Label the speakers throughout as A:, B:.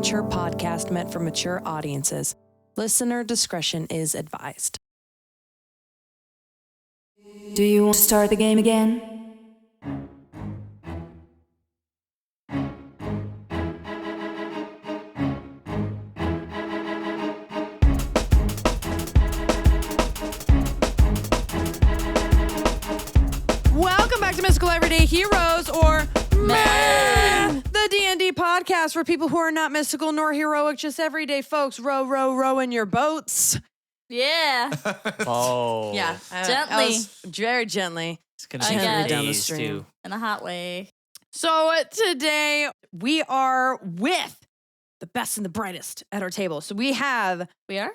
A: mature podcast meant for mature audiences. Listener discretion is advised.
B: Do you want to start the game again?
A: Welcome back to Mystical Everyday Heroes, or Man, the D&D podcast for people who are not mystical nor heroic, just everyday folks. Row, row, row in your boats.
C: Yeah.
D: Oh.
A: Yeah.
C: Gently.
A: I was very gently.
D: It's going
C: I
D: to be
C: guess.
A: Down the
D: days,
A: stream.
D: too.
C: In a hot way.
A: So today we are with the best and the brightest at our table. So we have
C: We are?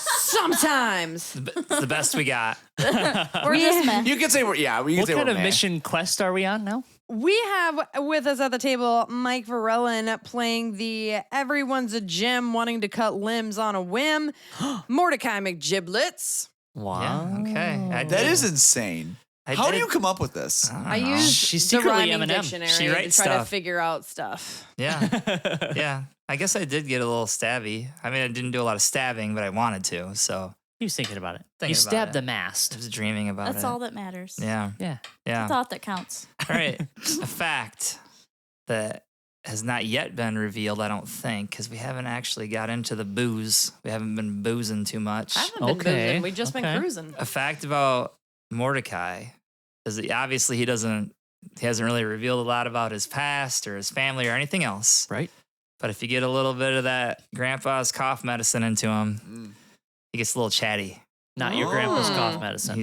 A: sometimes.
E: It's the best we got.
C: Or just meh.
F: You could say we can
D: What
F: say
D: kind
F: we're
D: of
F: meh.
D: mission quest are we on now?
A: We have with us at the table Mike Varellin playing the everyone's a gem wanting to cut limbs on a whim. Mordecai McGibblets.
D: Wow.
E: Yeah, okay.
F: That is insane. How do you come up with this?
A: I use
D: She's
A: the
D: secretly
A: rhyming
D: Eminem.
A: dictionary
E: She
A: to
E: writes
A: try to
E: stuff.
A: figure out stuff.
E: Yeah. Yeah. I guess I did get a little stabby. I mean, I didn't do a lot of stabbing, but I wanted to. So
D: He was thinking about it.
E: Thinking
D: You
E: about
D: stabbed
E: it.
D: the mast.
E: I was dreaming about
C: That's
E: it.
C: all that matters.
E: Yeah.
D: Yeah.
E: Yeah.
C: The thought that counts.
E: All right. A fact that has not yet been revealed, I don't think, because we haven't actually got into the booze. We haven't been boozing too much.
A: I haven't been
D: Okay,
A: boozing. We've just been
D: okay.
A: cruising.
E: A fact about Mordecai is that obviously he hasn't really revealed a lot about his past or his family or anything else.
D: Right?
E: But if you get a little bit of that grandpa's cough medicine into him, he gets a little chatty.
D: Not your
A: Oh.
D: grandpa's cough medicine.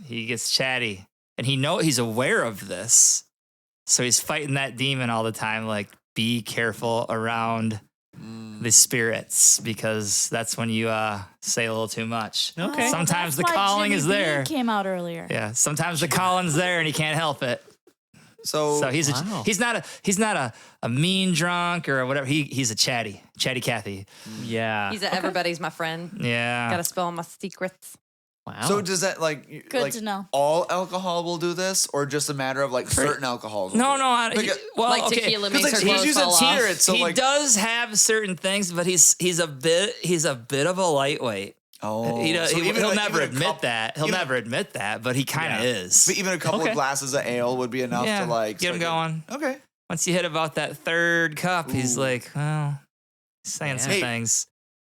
E: He gets chatty. And he's aware of this. So he's fighting that demon all the time, like, be careful around the spirits, because that's when you say a little too much.
D: Okay.
E: Sometimes the
C: that's why
E: calling
C: Jimmy
E: is
C: B
E: there.
C: Came out earlier.
E: Yeah, sometimes the calling's there and he can't help it.
F: So
E: So
D: Wow.
E: he's not a mean drunk or whatever. He's a chatty Cathy.
D: Yeah.
A: He's a everybody's my friend.
E: Yeah.
A: Gotta spell my secrets.
D: Wow.
F: So does that like
C: Good
F: like
C: to know.
F: all alcohol will do this, or just a matter of like certain alcohols? will
E: No,
F: do
E: no.
F: it? Like,
E: Well,
A: Like
E: okay.
A: tequila
F: 'cause,
A: makes
F: like,
A: her
F: he's
A: clothes
F: using
A: fall off.
F: spirits, so
E: he
F: like
E: does have certain things, but he's a bit of a lightweight.
F: oh,
E: He does,
F: so even,
E: he'll
F: like,
E: never
F: even a
E: admit
F: cup-
E: that. He'll
F: even-
E: never admit that, but he kind of is.
F: But even a couple
D: Okay.
F: of glasses of ale would be enough
E: Yeah,
F: to like
E: get him
F: start
E: going.
F: Okay.
E: Once you hit about that third cup, he's
F: Ooh.
E: like, well, saying some
F: Hey.
E: things.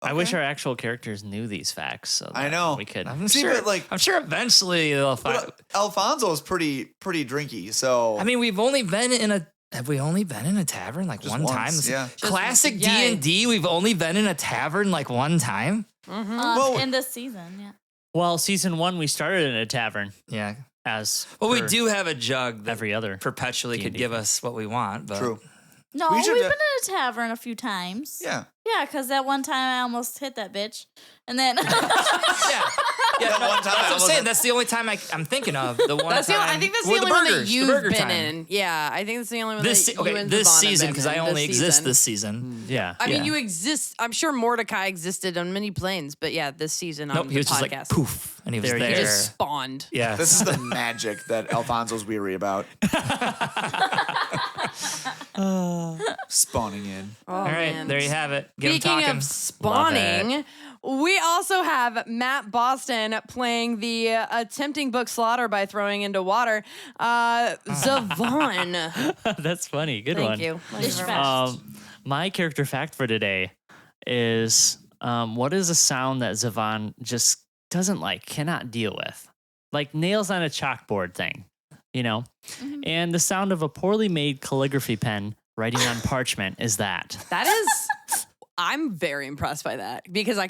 D: I wish
F: Okay.
D: our actual characters knew these facts. So
F: I
D: that
F: know.
D: we could.
E: I'm
F: See,
E: sure.
F: but, like-
E: I'm sure eventually they'll find.
F: But Alfonso is pretty drinky, so
E: I mean, we've only been in a. Have we only been in a tavern like
F: Just
E: one
F: once,
E: time?
F: yeah.
E: Classic
A: yeah.
E: D&D. We've only been in a tavern like one time.
F: Well-
C: In this season, yeah.
D: Well, season 1, we started in a tavern
E: Yeah.
D: as
E: Well, we
D: per
E: do have a jug that
D: every other.
E: perpetually could
D: D&D.
E: give us what we want. But
F: true.
C: No,
F: We
C: we've
F: should
C: been
F: de-
C: in a tavern a few times.
F: Yeah.
C: Yeah, because that one time I almost hit that bitch. And then
E: Yeah. Yeah,
F: That
E: no,
F: one time
E: that's
F: I
E: what I'm
F: almost-
E: saying. That's the only time I'm thinking of. The one
A: That's the
E: time.
A: only, I think that's
E: Well,
A: the only one that
E: burgers, the
A: you've
E: burger
A: been
E: time.
A: in. Yeah, I think that's the only one
E: This
A: that you
E: okay,
A: and
E: this
A: Zavaan have
E: season
A: been
E: because I
A: in
E: only exist
A: season.
E: this season.
D: Yeah.
A: I mean,
E: Yeah.
A: you exist. I'm sure Mordecai existed on many planes, but yeah, this season on
E: Nope,
A: the
E: he was just like
A: podcast,
E: poof, and he was
D: There
E: there.
D: he
A: he just spawned.
E: Yeah.
F: This is the magic that Alfonso's weary about. Spawning in.
A: Oh,
E: All right,
A: man.
E: there you have it. Get him
A: Speaking
E: talking.
A: of spawning, we also have Matt Boston playing the attempting book slaughter by throwing into water. Zavaan.
D: That's funny. Good
A: Thank
D: one.
A: you. Thank you very
C: Ishfast.
A: much.
D: My character fact for today is what is a sound that Zavaan just doesn't like, cannot deal with? Like nails on a chalkboard thing, you know?
C: Mhm.
D: And the sound of a poorly made calligraphy pen writing on parchment is that.
A: That is, I'm very impressed by that because I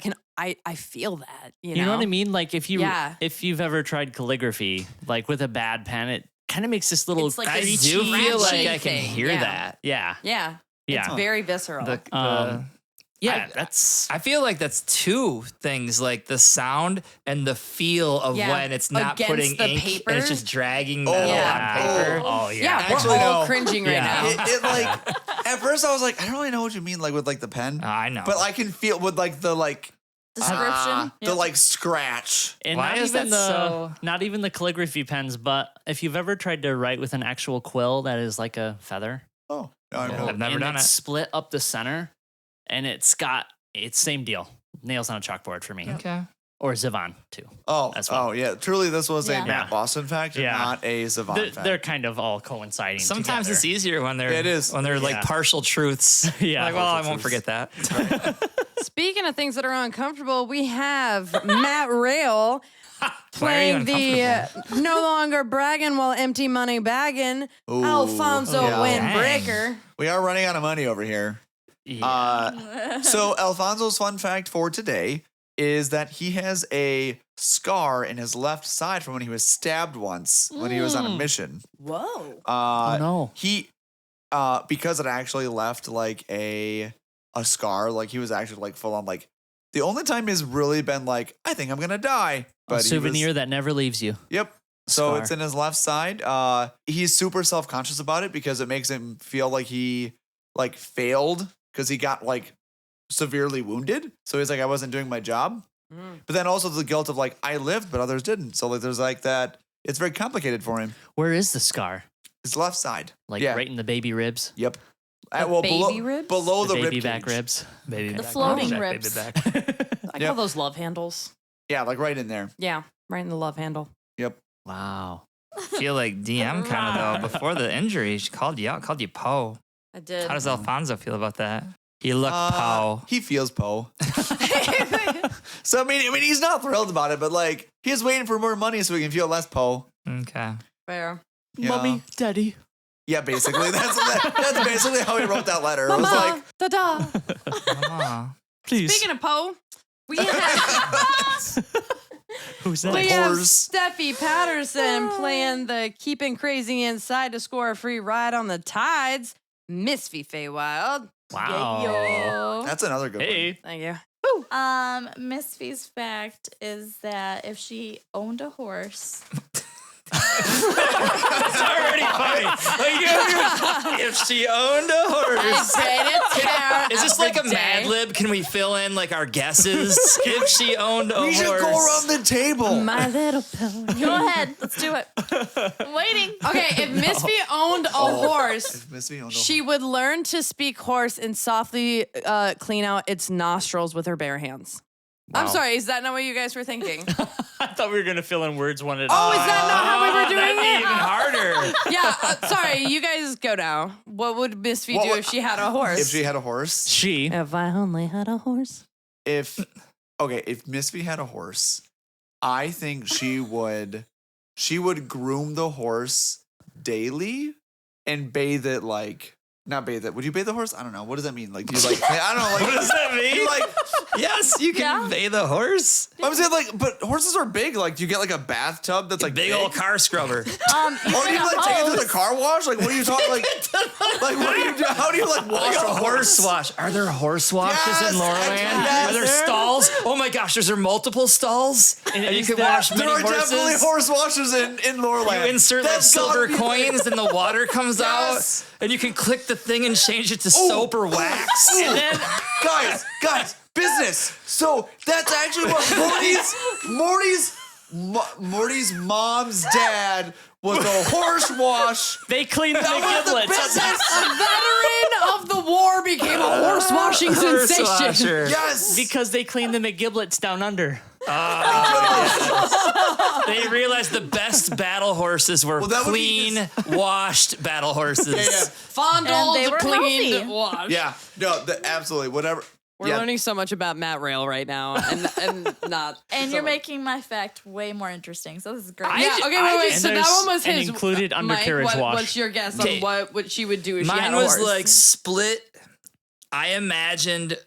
A: feel that. You
D: You know what I mean? Like if
A: Yeah.
D: you've ever tried calligraphy, like with a bad pen, it kind of makes this little
A: It's like
E: I
A: this
E: do feel like
A: scratchy
E: I can
A: thing.
E: hear
A: Yeah.
E: that.
D: yeah.
A: Yeah.
D: Yeah.
A: It's very visceral.
D: Yeah, that's
E: I feel like that's two things, like the sound and the feel of
A: Yeah,
E: when it's not
A: against
E: putting
A: the
E: ink
A: paper.
E: and it's just dragging
F: Oh,
E: metal
A: yeah.
E: on paper.
D: Oh
A: yeah,
F: Actually,
A: we're all
F: no.
A: cringing right
D: Yeah.
A: now.
F: It like at first I was like, I don't really know what you mean, like with like the pen,
E: I know.
F: but I can feel with like the
C: Description.
F: the
C: Yep.
F: like scratch.
D: And
E: Why
D: not
E: is
D: even
E: that so-
D: not even the calligraphy pens, but if you've ever tried to write with an actual quill that is like a feather,
F: Oh,
E: I've never
D: and
E: done
D: it's
E: it.
D: split up the center, and it's same deal. Nails on a chalkboard for me.
E: Okay.
D: Or Zavaan too.
F: Oh,
D: As well.
F: yeah. Truly, this was a
C: Yeah.
F: Matt Boston fact, and
D: Yeah.
F: not a Zavaan
D: They're,
F: fact.
D: they're kind of all coinciding.
E: Sometimes it's
D: together.
E: easier when they're
F: It is.
E: when they're like
D: Yeah.
E: partial truths.
D: Yeah.
E: Like, well, I
F: Partial
E: won't
F: truths.
E: forget that.
A: Speaking of things that are uncomfortable, we have Matt Rail playing the no longer bragging while empty money bagging
F: Ooh,
A: Alfonso
F: yeah.
A: Windbreaker.
F: We are running out of money over here.
D: Yeah.
F: So Alfonso's fun fact for today is that he has a scar in his left side from when he was stabbed once when he was on a mission.
C: Whoa.
D: Oh, no.
F: He because it actually left like a scar, like he was actually like full on like the only time he's really been like, I think I'm gonna die.
D: A
F: he
D: souvenir
F: was-
D: that never leaves you.
F: Yep. So
D: Scar.
F: it's in his left side. He's super self-conscious about it because it makes him feel like he like failed because he got like severely wounded. So he's like, I wasn't doing my job. But then also the guilt of like, I lived, but others didn't. So like there's like that. It's very complicated for him.
D: Where is the scar?
F: His left side.
D: Like
F: yeah.
D: right in the baby ribs?
F: Yep.
A: The
F: Well,
A: baby ribs?
F: below the
D: baby
F: rib
D: back
F: cage.
D: ribs.
E: Baby
C: The
E: back.
C: floating
E: Baby
C: ribs.
E: back.
A: I
F: Yep.
A: call those love handles.
F: Yeah, like right in there.
A: Yeah, right in the love handle.
F: Yep.
D: Wow.
E: Feel like DM kind of though. Before the injury, she called you out, called you Poe.
A: I did.
E: How does Alfonso feel about that? You look Poe.
F: He feels Poe. So I mean, he's not thrilled about it, but like he's waiting for more money so he can feel less Poe.
E: Okay.
A: Fair.
F: Yeah.
D: Mommy, daddy.
F: Yeah, basically that's basically how he wrote that letter. It was
A: Mama,
F: like,
A: da-da.
E: Aw.
D: Please.
A: Speaking of Poe, we have,
D: Who's that?
A: we have
F: Horse.
A: Stephie Patterson playing the Keeping Crazy Inside to score a free ride on the Tides. Misphi Faewilde.
D: Wow.
F: that's another good
D: Hey.
A: Thank you.
C: Misphi's fact is that if she owned a horse,
E: It's already funny. Like, if she owned a horse. Is this like a Mad Lib? Can we fill in like our guesses? If she owned a
F: one. We
E: horse.
F: should go around the table.
A: My little pony.
C: go ahead. Let's do it. I'm waiting.
A: Okay, if Misphi owned a horse,
F: If Miss Me owned a
A: she would learn to speak horse and softly clean out its nostrils with her bare hands. I'm
D: Wow.
A: sorry, is that not what you guys were thinking?
D: I thought we were going to fill in words one at a
A: Oh, is
D: time.
A: that not how we were doing
E: That'd be
A: it?
E: even harder.
A: Yeah, sorry, you guys go now. What would Misphi
F: What
A: do
F: would-
A: if she had a horse?
F: If she had a horse.
D: She.
A: If I only had a horse.
F: If Misphi had a horse, I think she would groom the horse daily and bathe it like not bathe it. Would you bathe the horse? I don't know. What does that mean? Like do you like I don't know, like
E: What does that mean?
F: you, like
E: Yes, you can
C: Yeah.
E: bathe a horse.
F: I'm saying like but horses are big. Like do you get like a bathtub that's like
E: Big old car scrubber.
C: You
F: Or do
C: bring
F: you
C: a
F: like take it to the
C: hose.
F: car wash? Like what are you talking like what do you do? How do you like wash
E: Like
F: a
E: a horse wash. Are there horse washes
F: Yes,
E: in Laurelland?
F: yes,
E: Are there
F: there-
E: stalls? Oh my gosh, is there multiple stalls? And you
D: is
E: can
D: there-
E: wash
F: There
E: many
F: are definitely
E: horses.
F: horse washers in Lorland.
E: You insert like
F: That's gotta
E: silver
F: be-
E: coins and the water comes
F: Yes.
E: out. And you can click the thing and change it to soap or wax.
F: Ooh.
E: And then
F: guys, business. So that's actually what Morty's mom's dad was a horse wash.
D: They cleaned the
F: That was the
D: McGibblets.
A: A veteran of the war became a horse washing
E: horse
A: sensation.
E: washer.
F: Yes.
D: Because they cleaned the McGibblets down under.
E: They realized the best battle horses were
F: that would be
E: clean, washed battle horses.
F: yeah.
A: Fondled,
C: And they were
A: cleaned,
C: healthy.
A: washed.
F: Yeah. No, absolutely. Whatever.
A: We're
F: Yeah.
A: learning so much about Matt Rail right now, and not.
C: And
A: so
C: you're
A: much.
C: making my fact way more interesting. So this is great.
A: Yeah. Okay. Wait.
D: And
A: So that
D: there's
A: one was
D: an
A: his
D: included
A: Mike,
D: undercarriage wash.
A: What's your guess
E: Okay.
A: on what she would do if she had
E: Mine
A: a
E: was
A: horse?
E: like split. I imagined,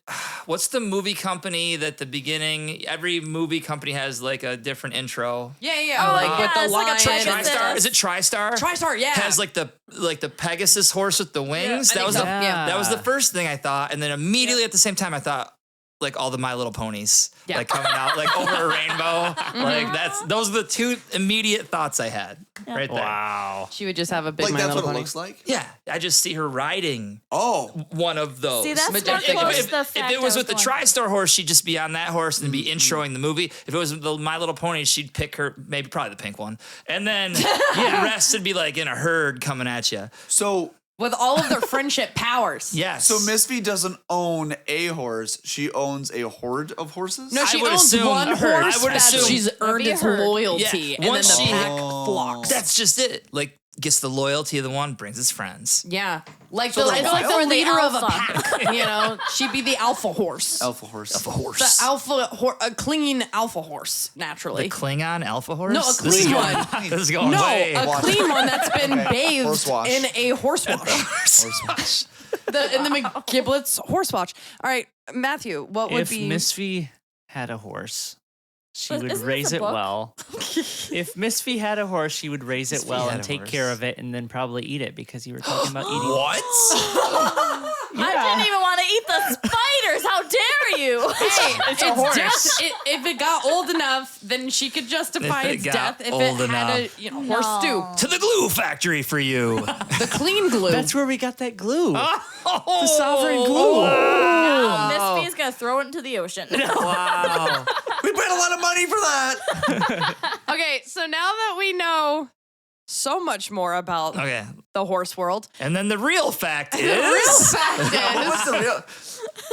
E: what's the movie company that the beginning, every movie company has like a different intro.
A: yeah,
C: Oh,
A: like
C: yeah,
A: with the
C: it's like a
A: lion.
C: Pegasus.
E: TriStar? Is it TriStar?
A: TriStar, yeah.
E: Has like the Pegasus horse with the wings.
A: I
E: That
A: think
E: was
A: so,
E: the
A: yeah.
E: that was the first thing I thought, and then immediately at the same time I thought like all the My Little Ponies
A: Yeah.
E: like coming out like over a rainbow. Like those are the two immediate thoughts I had right there.
D: Wow.
A: She would just have a big
F: Like
A: My
F: that's
A: Little
F: what it
A: Pony.
F: looks like.
E: Yeah, I just see her riding
F: Oh.
E: one of those.
C: See, that's more
A: Majestic.
C: close
E: if,
C: to the
E: if
C: fact
E: it was
C: I
E: with the
C: going.
E: TriStar horse, she'd just be on that horse and be introing the movie. If it was with the My Little Pony, she'd pick her, probably the pink one, and then the rest would be like in a herd coming at you.
F: So
A: with all of their friendship powers.
E: Yes.
F: So Misphi doesn't own a horse. She owns a horde of horses?
A: No, she
E: would
A: owns
E: assume
A: one
E: a herd.
A: horse
E: I would
A: that
E: assume-
A: she's earned
C: Maybe a
A: its
C: herd.
A: loyalty,
E: Yeah,
A: and then
E: once
A: the
E: she-
A: pack flocks.
E: That's just it. Like, gets the loyalty of the one, brings his friends.
A: Yeah, like
F: So
A: the,
F: they're
A: it's like the
C: wild?
A: leader of a
C: Alpha.
A: pack. You know, she'd be the alpha horse.
F: Alpha horse.
E: A horse.
A: The alpha, a clean alpha horse,
E: The
A: naturally.
E: Klingon alpha horse?
A: No, a
E: This is
A: clean
E: going-
A: one.
E: This is going
A: No,
E: way.
A: a clean one that's been
F: Okay,
A: bathed
F: horse wash.
A: in a horse wash.
F: Horse wash.
A: In the McGibblets horse wash. All right, Matthew, what would
D: If
A: be?
D: Misphi had a horse, she
C: But
D: would
C: isn't this
D: raise
C: a
D: it
C: book?
D: well. If Misphi had a horse, she would raise it
E: Misphi
D: well
E: had
D: and
E: a
D: take
E: horse.
D: care of it and then probably eat it because you were talking about eating.
E: What?
C: I didn't even want to eat the spiders. How dare you?
A: Hey,
D: It's a horse.
A: If it got old enough, then she could justify
E: If it
A: its
E: got
A: death. If
E: old
A: it had
E: enough.
A: a horse stew,
E: To the glue factory for you.
A: the clean glue.
D: That's where we got that glue.
E: Oh,
D: The sovereign glue.
C: Now Misphi's gonna throw it into the ocean.
E: Wow.
F: We paid a lot of money for that.
A: Okay, so now that we know so much more about
E: Okay.
A: the horse world,
E: And then the real fact is.
A: the real fact
F: What
A: is,
F: was the real?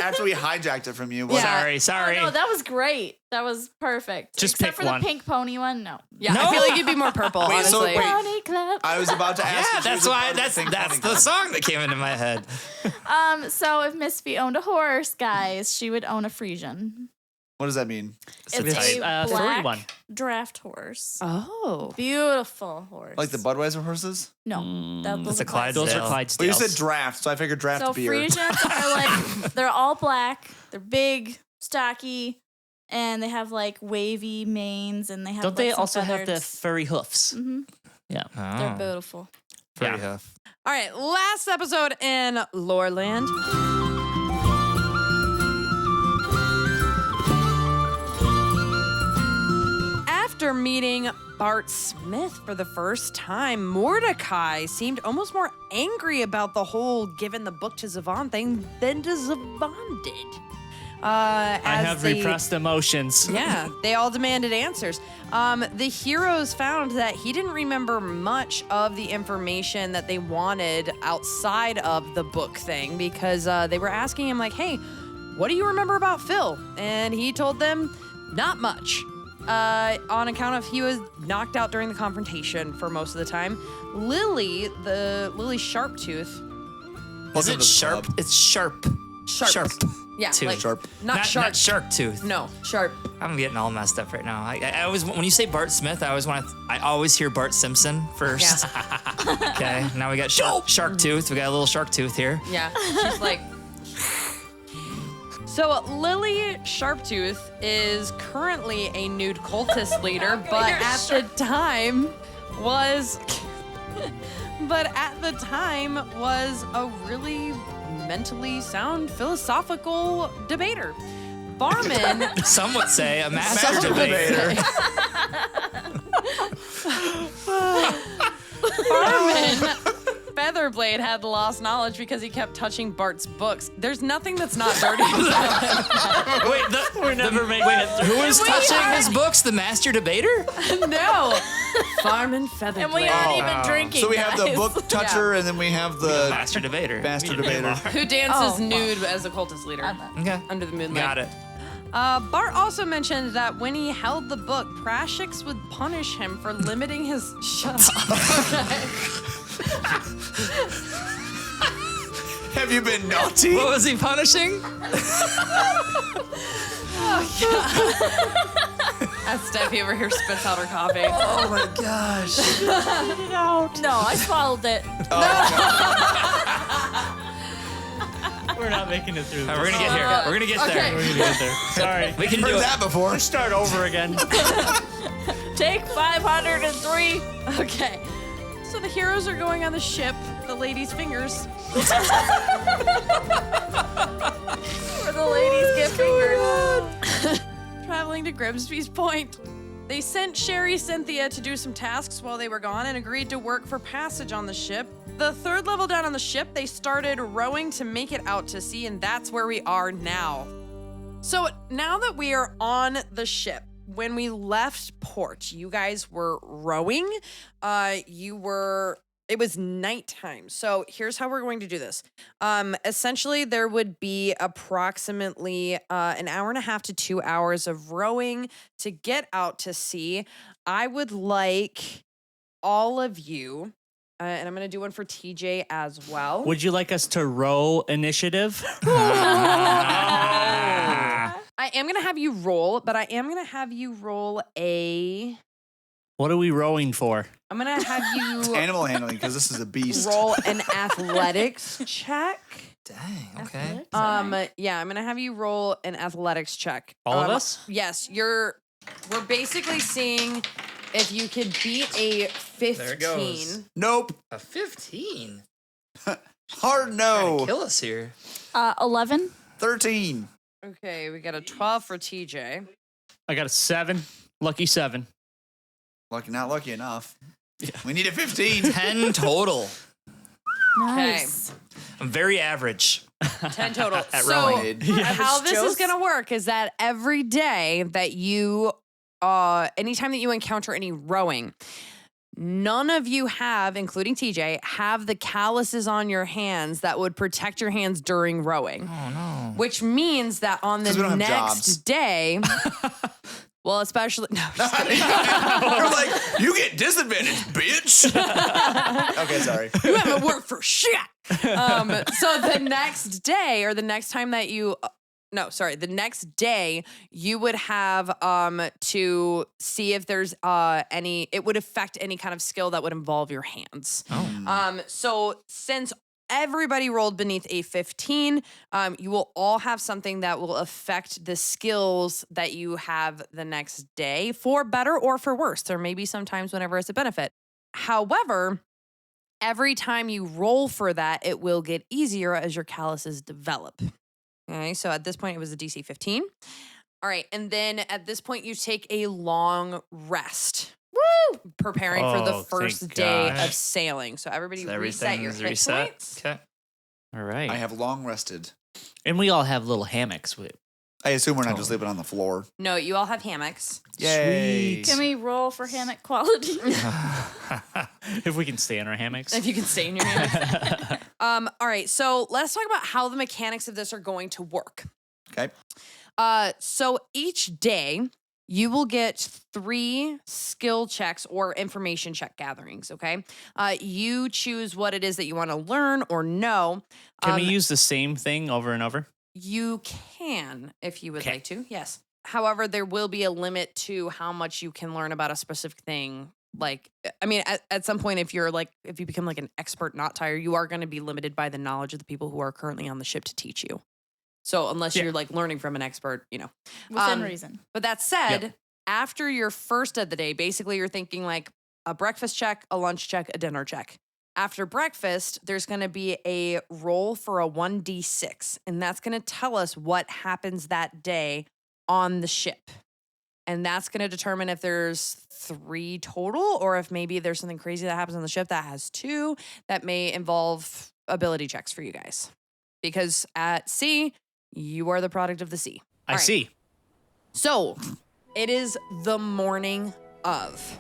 F: After we hijacked it from you, what?
A: Yeah.
E: Sorry.
C: Oh, no, that was great. That was perfect.
D: Just
C: Except
D: pick
C: for
D: one.
C: the pink pony one, no.
A: yeah,
E: No.
A: I feel like you'd be more purple.
F: Wait, so
A: honestly.
F: wait.
C: Pony club.
F: I was about to ask.
E: Yeah,
F: if she
E: that's
F: was a
E: why.
F: part of
E: That's
F: Pink
E: that's
F: Pony
E: the
F: Club.
E: song that came into my head.
C: So if Misphi owned a horse, guys, she would own a Frisian.
F: What does that mean?
C: It's
D: It's,
C: a
D: furry
C: black
D: one.
C: draft horse.
A: Oh,
C: Beautiful horse.
F: Like the Budweiser horses?
C: No, those
E: It's a
C: are Clydesdale.
E: Clydesdale.
D: Those are Clydesdales.
F: Well, you said draft, so I figured draft
C: So
F: beer.
C: Frisians are like, they're all black. They're big, stocky, and they have like wavy manes, and they have.
D: Don't
C: like,
D: they
C: some
D: also have the
C: feathers.
D: furry hoofs?
C: Mhm.
D: Yeah.
C: They're
E: Oh,
C: beautiful.
E: pretty
D: Yeah.
E: hoof.
A: all right. Last episode in Loreland. After meeting Bart Smith for the first time, Mordecai seemed almost more angry about the whole giving the book to Zavaan thing than Zavaan did.
D: I
A: As
D: have
A: they-
D: repressed emotions.
A: Yeah, they all demanded answers. The heroes found that he didn't remember much of the information that they wanted outside of the book thing because they were asking him, like, hey, what do you remember about Phil? And he told them, not much. On account of he was knocked out during the confrontation for most of the time. Lily Sharptooth.
E: Is
F: Welcome to
E: it
F: the
E: sharp?
F: club.
E: It's sharp.
A: Sharp. Yeah,
E: Tooth.
A: like,
F: Sharp.
A: Not sharp.
E: Not shark tooth.
A: No, sharp.
E: I'm getting all messed up right now. I always, when you say Bart Smith, I always hear Bart Simpson first. Okay, now we got shark tooth. We got a little shark tooth here.
A: Yeah, she's like. So Lily Sharptooth is currently a nude cultist leader, but at the time was a really mentally sound philosophical debater. Barman.
E: Some would say a master
F: Master
E: debater.
A: Barman Featherblade had lost knowledge because he kept touching Bart's books. There's nothing that's not dirty about him.
E: Wait,
D: We're never making it through.
E: who is touching his books? The master debater?
A: No. Barman Featherblade.
C: And we aren't even drinking.
F: So we have the
C: guys.
F: book toucher, and then we have the
E: Master debater.
F: master debater.
A: who dances
C: Oh.
A: nude as a cultist leader
E: Okay.
A: under the moonlight.
E: Got it.
A: Bart also mentioned that when he held the book, Prashix would punish him for limiting his. Shut up.
F: Have you been naughty?
E: What was he punishing?
A: As Stephie over here spits out her coffee.
F: Oh my gosh.
C: No, I swallowed it.
D: We're not making it through.
E: All right, we're gonna get here. We're gonna get
A: Okay.
E: there.
D: We're gonna get there. Sorry.
E: We can do
F: Heard
E: it.
F: that before.
D: Start over again.
C: Take 503.
A: Okay. So the heroes are going on the ship, the lady's fingers.
C: Where the ladies get fingers.
A: Traveling to Grimsby's Point. They sent Sherry Cynthia to do some tasks while they were gone and agreed to work for passage on the ship. The third level down on the ship, they started rowing to make it out to sea, and that's where we are now. So now that we are on the ship, when we left port, you guys were rowing. It It was nighttime. So here's how we're going to do this. Essentially, there would be approximately an hour and a half to 2 hours of rowing to get out to sea. I would like all of you, and I'm going to do one for TJ as well.
D: Would you like us to row initiative?
A: I am going to have you roll, but I am going to have you roll a...
D: What are we rowing for?
A: I'm going to have you
F: Animal handling, because this is a beast.
A: roll an athletics check.
E: Dang. Okay.
A: Yeah, I'm going to have you roll an athletics check.
D: All of us?
A: Yes, we're basically seeing if you could beat a 15.
E: There it goes.
F: Nope.
E: A 15.
F: Hard
E: Trying
F: no.
E: to kill us here.
C: 11.
F: 13.
A: Okay, we got a 12 for TJ.
D: I got a 7. Lucky 7.
F: Lucky, not lucky enough. We need a 15.
E: 10 total.
C: Nice.
E: I'm very average.
A: 10 total.
E: At
A: So
E: rowing.
A: how this is
C: Joe's-
A: going to work is that every day that you, anytime that you encounter any rowing, none of you have, including TJ, have the calluses on your hands that would protect your hands during rowing.
E: Oh, no.
A: Which means that on the
F: 'Cause we don't have
A: next
F: jobs.
A: day, well, especially, no, just kidding.
F: You're like, you get disadvantage, bitch. Okay, sorry.
A: You haven't worked for shit. So the next day, or the next time that you, the next day, you would have to see if there's any, it would affect any kind of skill that would involve your hands. So since everybody rolled beneath a 15, you will all have something that will affect the skills that you have the next day, for better or for worse. There may be some times whenever it's a benefit. However, every time you roll for that, it will get easier as your calluses develop. Okay, so at this point, it was a DC 15. All right, and then at this point, you take a long rest. Woo! Preparing for the
D: Oh,
A: first
D: thank
A: day
D: God.
A: of sailing. So everybody
E: So
A: reset your
E: everything's
A: hit
E: reset.
A: points.
E: Okay.
D: All right.
F: I have long rested.
D: And we all have little hammocks with.
F: I assume we're not just sleeping on the floor.
A: No, you all have hammocks.
F: Yay.
C: Can we roll for hammock quality?
D: If we can stay in our hammocks.
A: If you can stay in your hammocks. All right, so let's talk about how the mechanics of this are going to work.
F: Okay.
A: So each day, you will get 3 skill checks or information check gatherings, okay? You choose what it is that you want to learn or know.
D: Can we use the same thing over and over?
A: You can, if you would
D: Okay.
A: like to, yes. However, there will be a limit to how much you can learn about a specific thing. Like, I mean, at some point, if you become like an expert knot tire, you are going to be limited by the knowledge of the people who are currently on the ship to teach you. So unless
D: Yeah.
A: you're like learning from an expert,
C: Within reason.
A: But that said,
D: Yep.
A: after your first of the day, basically you're thinking like a breakfast check, a lunch check, a dinner check. After breakfast, there's going to be a roll for a 1d6, and that's going to tell us what happens that day on the ship. And that's going to determine if there's 3 total, or if maybe there's something crazy that happens on the ship that has 2 that may involve ability checks for you guys. Because at sea, you are the product of the sea.
D: I
A: All right.
D: see.
A: So it is the morning of.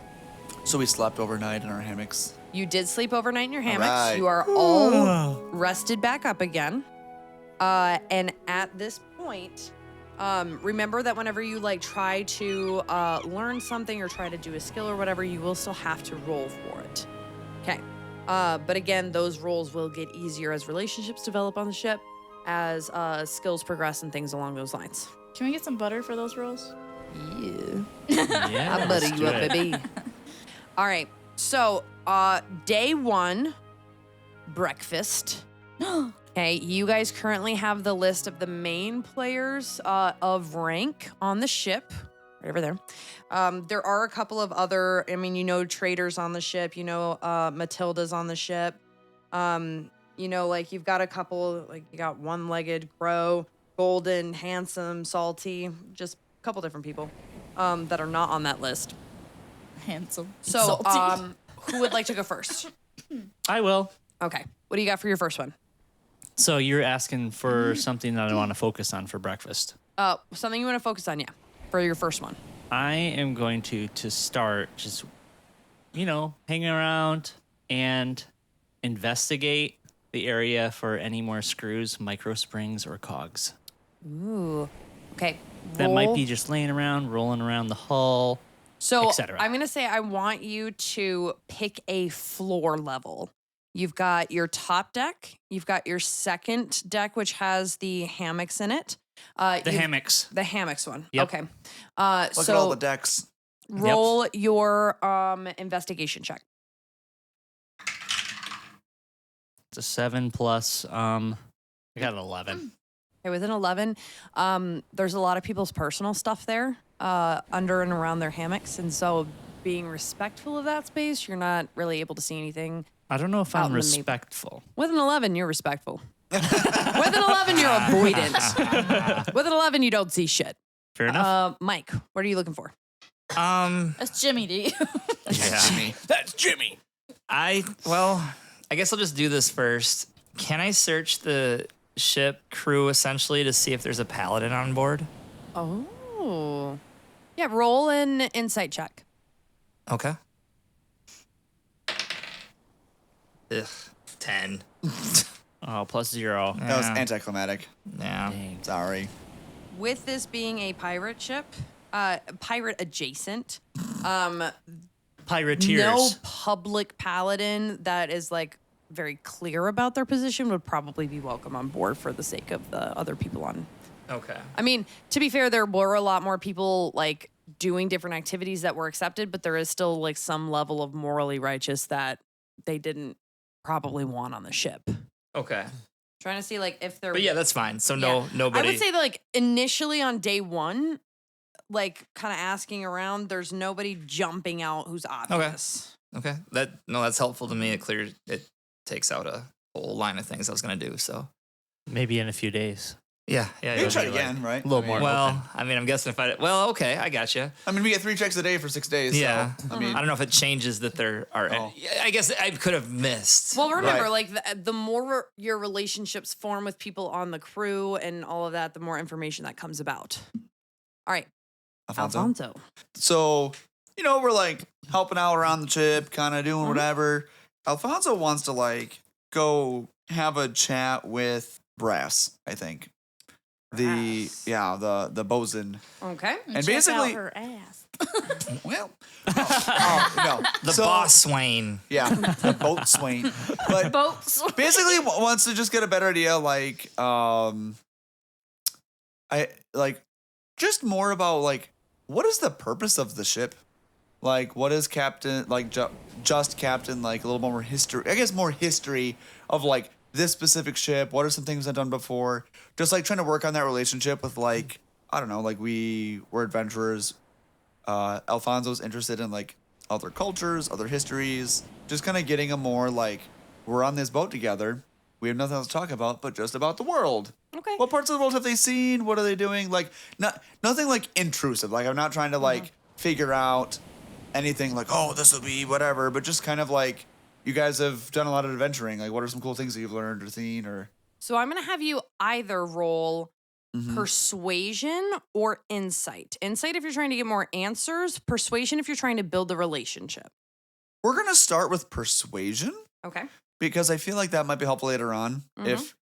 F: So we slept overnight in our hammocks.
A: You did sleep overnight in your hammocks.
F: right.
A: You are all rested back up again. And at this point, remember that whenever you like try to learn something or try to do a skill or whatever, you will still have to roll for it. Okay. But again, those rolls will get easier as relationships develop on the ship, as skills progress and things along those lines.
C: Can we get some butter for those rolls?
A: Yeah.
D: Yeah.
A: I butter you up, baby. All right. So, day 1, breakfast. Okay, you guys currently have the list of the main players of rank on the ship, right over there. There are a couple of other, traders on the ship. Matilda's on the ship. You've got a couple, you got one-legged, Crow, Golden, Handsome, Salty, just a couple different people that are not on that list.
C: Handsome.
A: So,
C: Salty.
A: who would like to go first?
D: I will.
A: Okay. What do you got for your first one?
D: So you're asking for something that I want to focus on for breakfast.
A: Something you want to focus on, yeah, for your first one.
D: I am going to start just, hanging around and investigate the area for any more screws, micro springs, or cogs.
A: Ooh. Okay.
D: That might
A: roll.
D: be just laying around, rolling around the hull.
A: So
D: etc.
A: I'm going to say I want you to pick a floor level. You've got your top deck. You've got your second deck, which has the hammocks in it.
D: The hammocks.
A: The hammocks one.
D: Yep.
A: Okay.
F: Look
A: So
F: at all the decks.
A: roll your investigation check.
D: It's a 7 plus. I got an 11.
A: Okay, with an 11, there's a lot of people's personal stuff there under and around their hammocks. And so being respectful of that space, you're not really able to see anything.
D: I don't know if
A: Out
D: I'm
A: in the
D: respectful.
A: With an 11, you're respectful. With an 11, you're avoidant. With an 11, you don't see shit.
D: Fair enough.
A: Mike, what are you looking for?
C: That's Jimmy to you.
E: Yeah.
D: That's Jimmy.
E: I guess I'll just do this first. Can I search the ship crew essentially to see if there's a paladin on board?
A: Oh. Yeah, roll an insight check.
E: Okay. Ugh, 10.
D: Oh, plus 0.
F: That was
E: Yeah.
F: anticlimactic.
E: Yeah.
D: Dang.
F: Sorry.
A: With this being a pirate ship, pirate adjacent,
D: Pirateers.
A: no public paladin that is like very clear about their position would probably be welcome on board for the sake of the other people on.
E: Okay.
A: I mean, to be fair, there were a lot more people like doing different activities that were accepted, but there is still like some level of morally righteous that they didn't probably want on the ship.
E: Okay.
A: Trying to see like if there.
E: But yeah, that's fine. So
A: Yeah.
E: nobody.
A: I would say that like initially on day one, like kind of asking around, there's nobody jumping out who's obvious.
E: Okay. That's helpful to me. It takes out a whole line of things I was gonna do. So
D: Maybe in a few days.
E: yeah.
F: You
E: it'll
F: can try
E: be like-
F: again, right?
D: a little
F: I mean,
D: more.
E: Well, I mean, I'm guessing if I. Well, okay, I got you.
F: I mean, we get 3 checks a day for 6 days.
E: Yeah.
F: So, I mean,
E: I don't know if it changes that there are.
F: Oh.
E: I guess I could have missed.
A: Well, remember,
F: Right.
A: like the more your relationships form with people on the crew and all of that, the more information that comes about. All right, Alfonso.
F: So, we're like helping out around the ship, kind of doing whatever. Alfonso wants to like go have a chat with Brass, I think. The bosun.
A: Okay.
F: And
C: Check
F: basically-
C: out her ass.
F: Well, no.
E: The
F: So-
E: boss Swain.
F: Yeah, the boat swain. But
C: Boats.
F: basically wants to just get a better idea, like, I like just more about like what is the purpose of the ship? Like, what is Captain, like, just Captain, like, a little more history, I guess more history of, like, this specific ship. What are some things I've done before? Just, like, trying to work on that relationship with, like, I don't know, like, we're adventurers. Alfonso's interested in, like, other cultures, other histories. Just kind of getting a more, like, we're on this boat together. We have nothing else to talk about, but just about the world.
A: Okay.
F: What parts of the world have they seen? What are they doing? Like, nothing, like, intrusive. Like, I'm not trying to, like, figure out anything like, oh, this will be whatever, but just kind of like, you guys have done a lot of adventuring. Like, what are some cool things that you've learned or seen? Or
A: So I'm going to have you either roll
F: Mm-hmm.
A: persuasion or insight. Insight if you're trying to get more answers, persuasion if you're trying to build the relationship.
F: we're gonna start with persuasion
A: Okay.
F: because I feel like that might be helpful later on if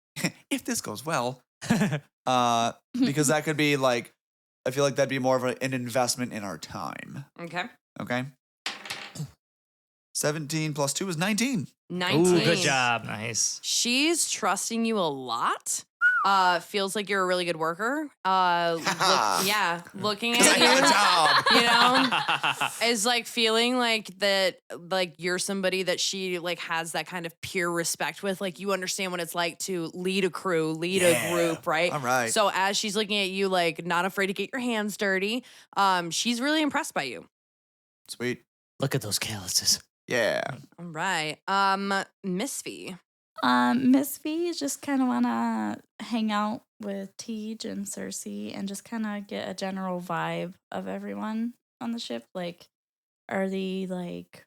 F: if this goes well. Because that could be like, I feel like that'd be more of an investment in our time.
A: Okay.
F: Okay. 17 plus 2 is 19.
A: 19.
D: Ooh, good job.
E: Nice.
A: She's trusting you a lot. Feels like you're a really good worker. Looking
F: I got a
A: at
F: job.
A: you, you know, is like feeling like that, like you're somebody that she like has that kind of pure respect with. Like you understand what it's like to lead a crew, lead a
F: Yeah.
A: group, right?
F: All right.
A: So as she's looking at you, like not afraid to get your hands dirty, she's really impressed by you.
F: Sweet.
D: Look at those calluses.
F: Yeah.
A: All right. Misphi.
C: Misphi just kind of want to hang out with Tej and Cersei and just kind of get a general vibe of everyone on the ship. Like, are they like,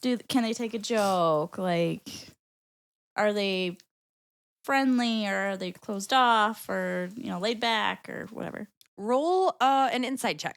C: can they take a joke? Like, are they friendly or are they closed off or, laid back or whatever?
A: Roll an insight check.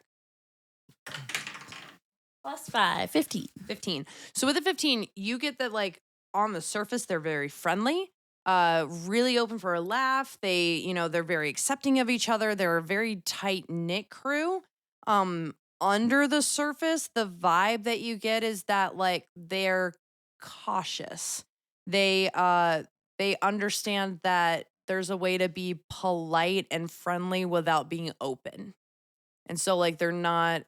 C: +5, 15.
A: 15. So with a 15, you get that like on the surface, they're very friendly, really open for a laugh. They're very accepting of each other. They're a very tight-knit crew. Under the surface, the vibe that you get is that like they're cautious. They understand that there's a way to be polite and friendly without being open. And so like they're not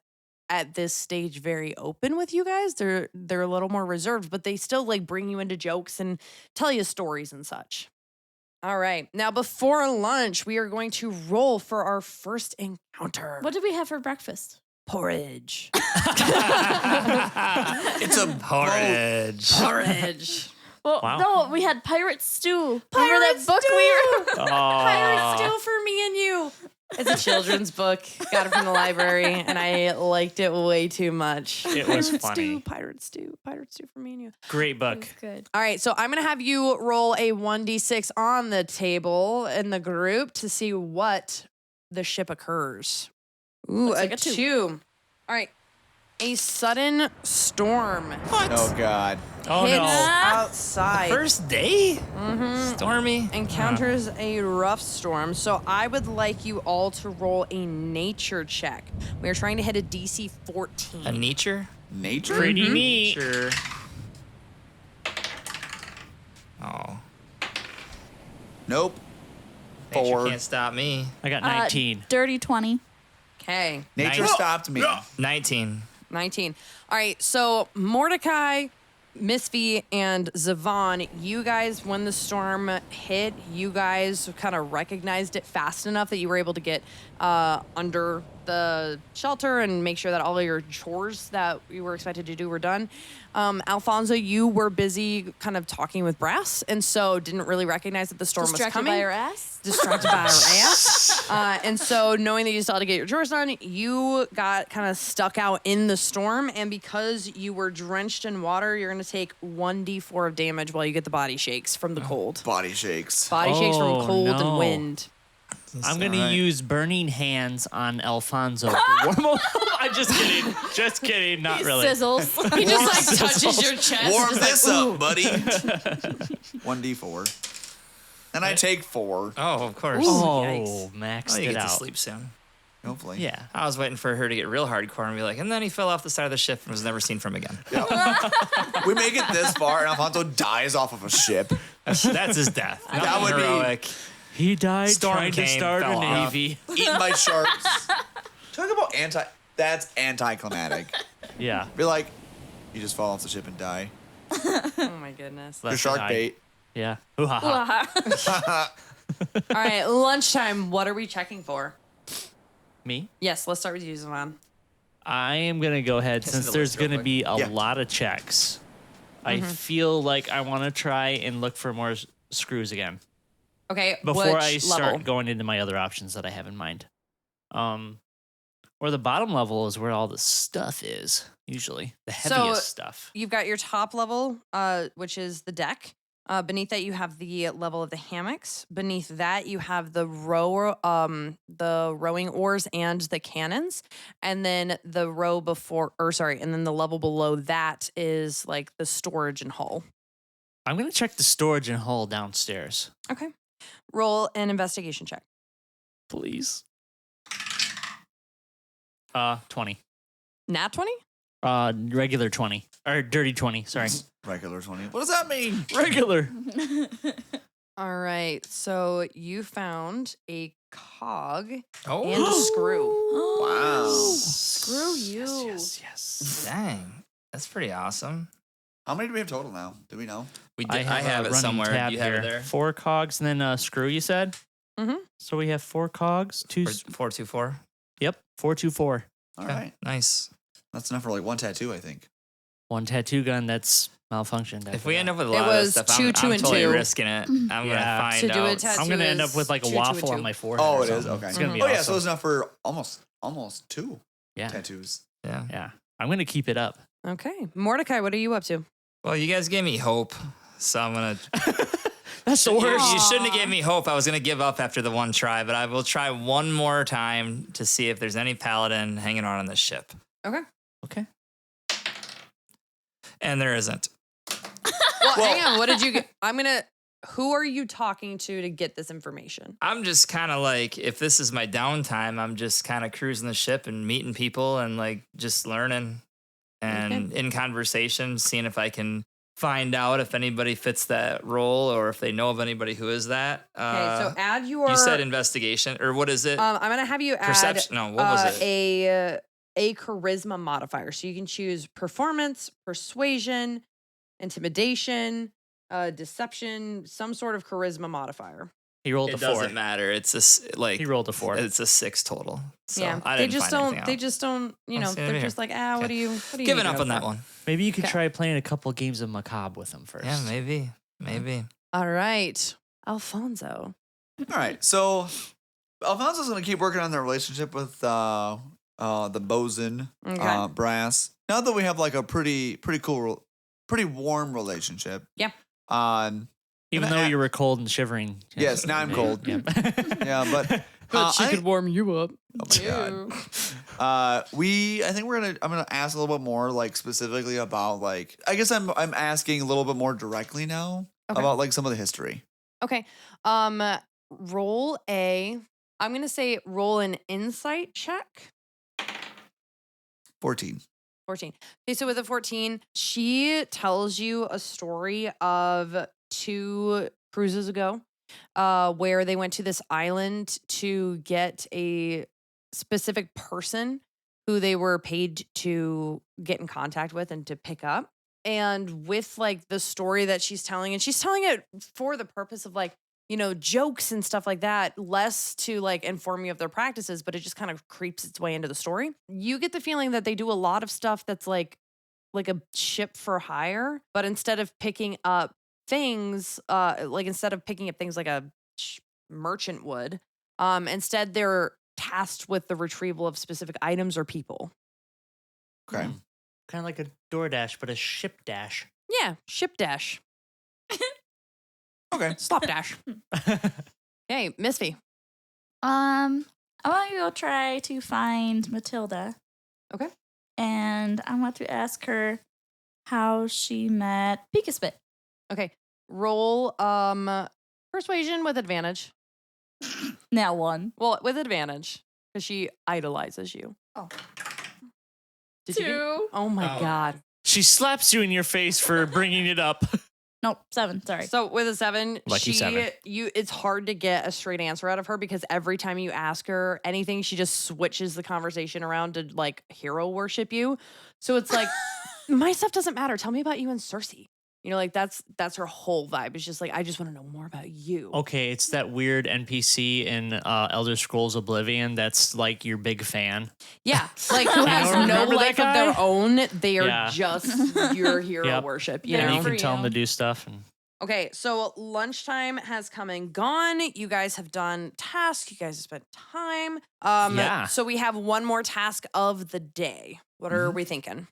A: at this stage very open with you guys. They're a little more reserved, but they still like bring you into jokes and tell you stories and such. All right. Now before lunch, we are going to roll for our first encounter.
C: What did we have for breakfast?
A: Porridge.
F: It's a
E: Porridge.
A: Porridge.
C: Well,
D: Wow.
C: no, we had pirate stew.
A: Pirate
C: Remember that book we were?
A: Pirate stew for me and you. It's a children's book. Got it from the library, and I liked it way too much.
D: It was
A: Pirate
D: funny.
A: Pirate stew for me and you.
D: Great
C: It
D: book.
C: was good.
A: All right, so I'm gonna have you roll a 1d6 on the table in the group to see what the ship occurs. Ooh,
C: Looks
A: a
C: like a two.
A: 2. All right, a sudden storm
F: Oh God.
D: Oh
A: hits
D: no.
A: outside.
E: First day?
A: Mhm.
E: Stormy?
A: Encounters a rough storm. So I would like you all to roll a nature check. We are trying to hit a DC 14.
E: A nature?
F: Nature?
D: Pretty neat.
E: Sure. Oh.
F: Nope.
E: Nature
F: 4.
E: can't stop me.
D: I got 19.
C: Dirty 20.
A: Okay.
F: Nature
E: Nice.
F: stopped me.
E: 19.
A: 19. All right, so Mordecai, Misphi, and Zavaan, you guys, when the storm hit, you guys kind of recognized it fast enough that you were able to get under the shelter and make sure that all of your chores that you were expected to do were done. Alfonso, you were busy kind of talking with Brass, and so didn't really recognize that the storm was
C: Distracted
A: coming.
C: by your ass?
A: Distracted by our ass. And so knowing that you still had to get your chores done, you got kind of stuck out in the storm. And because you were drenched in water, you're going to take 1d4 of damage while you get the body shakes from the cold.
F: Body shakes.
A: Body shakes from
D: Oh,
A: cold and
D: no.
A: wind.
D: I'm going to
E: Alright.
D: use burning hands on Alfonso. I'm just kidding. Just kidding. Not really.
C: Sizzles.
A: He just like touches your chest.
F: Warm
A: just like,
F: this up, buddy. 1d4. And I take 4.
E: Oh, of course.
D: Oh,
A: Yikes.
D: maxed
E: Oh, you
D: it
E: get to
D: out.
E: sleep soon.
F: Hopefully.
D: Yeah.
E: I was waiting for her to get real hardcore and be like, and then he fell off the side of the ship and was never seen from again.
F: We make it this far, and Alfonso dies off of a ship.
E: That's his death.
F: That
E: Nothing
F: would be-
E: heroic.
D: He died
E: Storm
D: trying to
E: came,
D: start a
E: fell off.
D: navy.
F: Eaten by sharks. Talk about that's anticlimactic.
D: Yeah.
F: Be like, you just fall off the ship and die.
A: oh my goodness.
F: Your
D: Left
F: shark
D: behind.
F: bait.
D: Yeah. Ooh-ha-ha.
A: All right, lunchtime. What are we checking for?
D: Me?
A: Yes, let's start with you, Zavaan.
D: I am going to go ahead,
E: Kiss
D: since
E: the
D: there's
E: list real
D: going to
E: quick.
D: be a
F: Yeah.
D: lot of checks. I feel like I want to try and look for more screws again
A: Okay,
D: before
A: which
D: I start
A: level?
D: going into my other options that I have in mind. Or the bottom level is where all the stuff is, usually. The heaviest stuff.
A: You've got your top level, which is the deck. Beneath that, you have the level of the hammocks. Beneath that, you have the rowing oars and the cannons. And then the and then the level below that is like the storage and hull.
D: I'm going to check the storage and hull downstairs.
A: Okay. Roll an investigation check.
D: Please. 20.
A: Nat 20?
D: Regular 20. Or dirty 20, sorry.
F: Regular 20. What does that mean?
D: Regular.
A: All right. So you found a cog
E: Oh,
A: and a screw.
F: Wow.
C: Screw you.
D: Yes.
E: dang. That's pretty awesome.
F: How many do we have total now? Do we know?
E: I have
D: a
E: it
D: running
E: somewhere.
D: tab
E: You have
D: here.
E: it there?
D: 4 cogs and then a screw, you said?
A: Mm-hmm.
D: So we have 4 cogs, 2.
E: 424.
D: Yep, 424.
F: All
E: Okay,
F: right.
E: nice.
F: That's enough for like one tattoo, I think.
D: 1 tattoo gun that's malfunctioned.
E: If we end up with a
A: It
E: lot of
A: was
E: stuff,
A: 2,
E: I'm
A: 2, and
E: totally
A: 2.
E: risking it. I'm gonna
D: Yeah.
E: find
A: To do a
E: out.
A: tattoo.
D: I'm gonna end up
A: is
D: with like a
A: 2, 2, and
D: waffle
A: 2.
D: on my forehead.
F: Oh,
D: or
F: it is?
D: something.
F: Okay.
D: It's gonna be
F: Oh,
D: awesome.
F: yeah. So it's enough for almost 2
D: Yeah.
F: tattoos.
E: Yeah.
D: Yeah. I'm gonna keep it up.
A: Okay. Mordecai, what are you up to?
E: Well, you guys gave me hope, so I'm gonna.
D: That's the
E: You
D: worst.
E: shouldn't have gave me hope. I was gonna give up after the one try, but I will try one more time to see if there's any paladin hanging on this ship.
A: Okay.
D: Okay.
E: And there isn't.
A: Well, hang on. What did you get? Who are you talking to get this information?
E: I'm just kind of like, if this is my downtime, I'm just kind of cruising the ship and meeting people and like just learning and in conversation, seeing if I can find out if anybody fits that role or if they know of anybody who is that.
A: Okay, so add your.
E: You said investigation, or what is it?
A: I'm gonna have you add
E: Perception. No, what was it?
A: A charisma modifier. So you can choose performance, persuasion, intimidation, deception, some sort of charisma modifier.
D: He rolled a
E: It
D: 4.
E: doesn't matter. It's
D: He rolled a 4.
E: It's a 6 total. So
A: Yeah,
E: I
A: they
E: didn't
A: just
E: find
A: don't.
E: anything
A: They
E: out.
A: just don't. You know,
E: Let's see
A: they're
E: over
A: just
E: here.
A: like, what
E: Okay.
A: do you? What do you
E: Giving
A: need to
E: up
A: know
E: on that
A: for?
E: one.
D: Maybe you could
A: Okay.
D: try playing a couple games of Macabre with him first.
E: Yeah, maybe.
A: All right, Alfonso.
F: All right, so Alfonso's gonna keep working on their relationship with the bosun,
A: Okay.
F: Brass. Now that we have like a pretty cool, pretty warm relationship.
A: Yeah.
D: Even
F: Gonna
D: though
F: add-
D: you were cold and shivering.
F: Yes, now I'm cold.
D: Yeah.
F: Yeah, but I think-
A: warm you up.
F: Oh my god. I'm gonna ask a little bit more like specifically about like I guess I'm asking a little bit more directly now
A: Okay.
F: about like some of the history.
A: Okay. Roll a. I'm gonna say roll an insight check.
F: 14.
A: 14. Okay, so with a 14, she tells you a story of 2 cruises ago, where they went to this island to get a specific person who they were paid to get in contact with and to pick up. And with like the story that she's telling, and she's telling it for the purpose of like, you know, jokes and stuff like that, less to like inform you of their practices, but it just kind of creeps its way into the story. You get the feeling that they do a lot of stuff that's like a ship for hire, but instead of picking up things, instead of picking up things like a merchant would, instead they're tasked with the retrieval of specific items or people.
F: Okay.
D: Kind of like a DoorDash, but a ship dash.
A: Yeah, ship dash,
F: Okay.
A: slop dash. Hey, Misphi.
C: I want to go try to find Matilda.
A: Okay.
C: And I want to ask her how she met Peekaspit.
A: Okay, roll persuasion with advantage.
C: Now 1.
A: Well, with advantage because she idolizes you.
C: Oh.
A: Did you get-
C: 2.
A: Oh my
E: Oh.
A: god.
D: She slaps you in your face for bringing it up.
C: Nope, 7. Sorry.
A: So with a 7,
D: Lucky 7.
A: It's hard to get a straight answer out of her because every time you ask her anything, she just switches the conversation around to like hero worship you. So it's like, my stuff doesn't matter. Tell me about you and Cersei. You know, like that's her whole vibe. It's just like, I just want to know more about you.
D: Okay, it's that weird NPC in Elder Scrolls Oblivion that's like your big fan.
A: Yeah, like who has no
D: remember that
A: life of their
D: guy?
A: own. They are
D: Yeah.
A: just your hero
D: Yep.
A: worship. You
C: They're
D: And
A: know.
D: you
C: for
D: can tell
C: you.
D: them to do stuff. And
A: Okay, so lunchtime has come and gone. You guys have done tasks. You guys have spent time.
D: Yeah.
A: So we have one more task of the day. What are we thinking?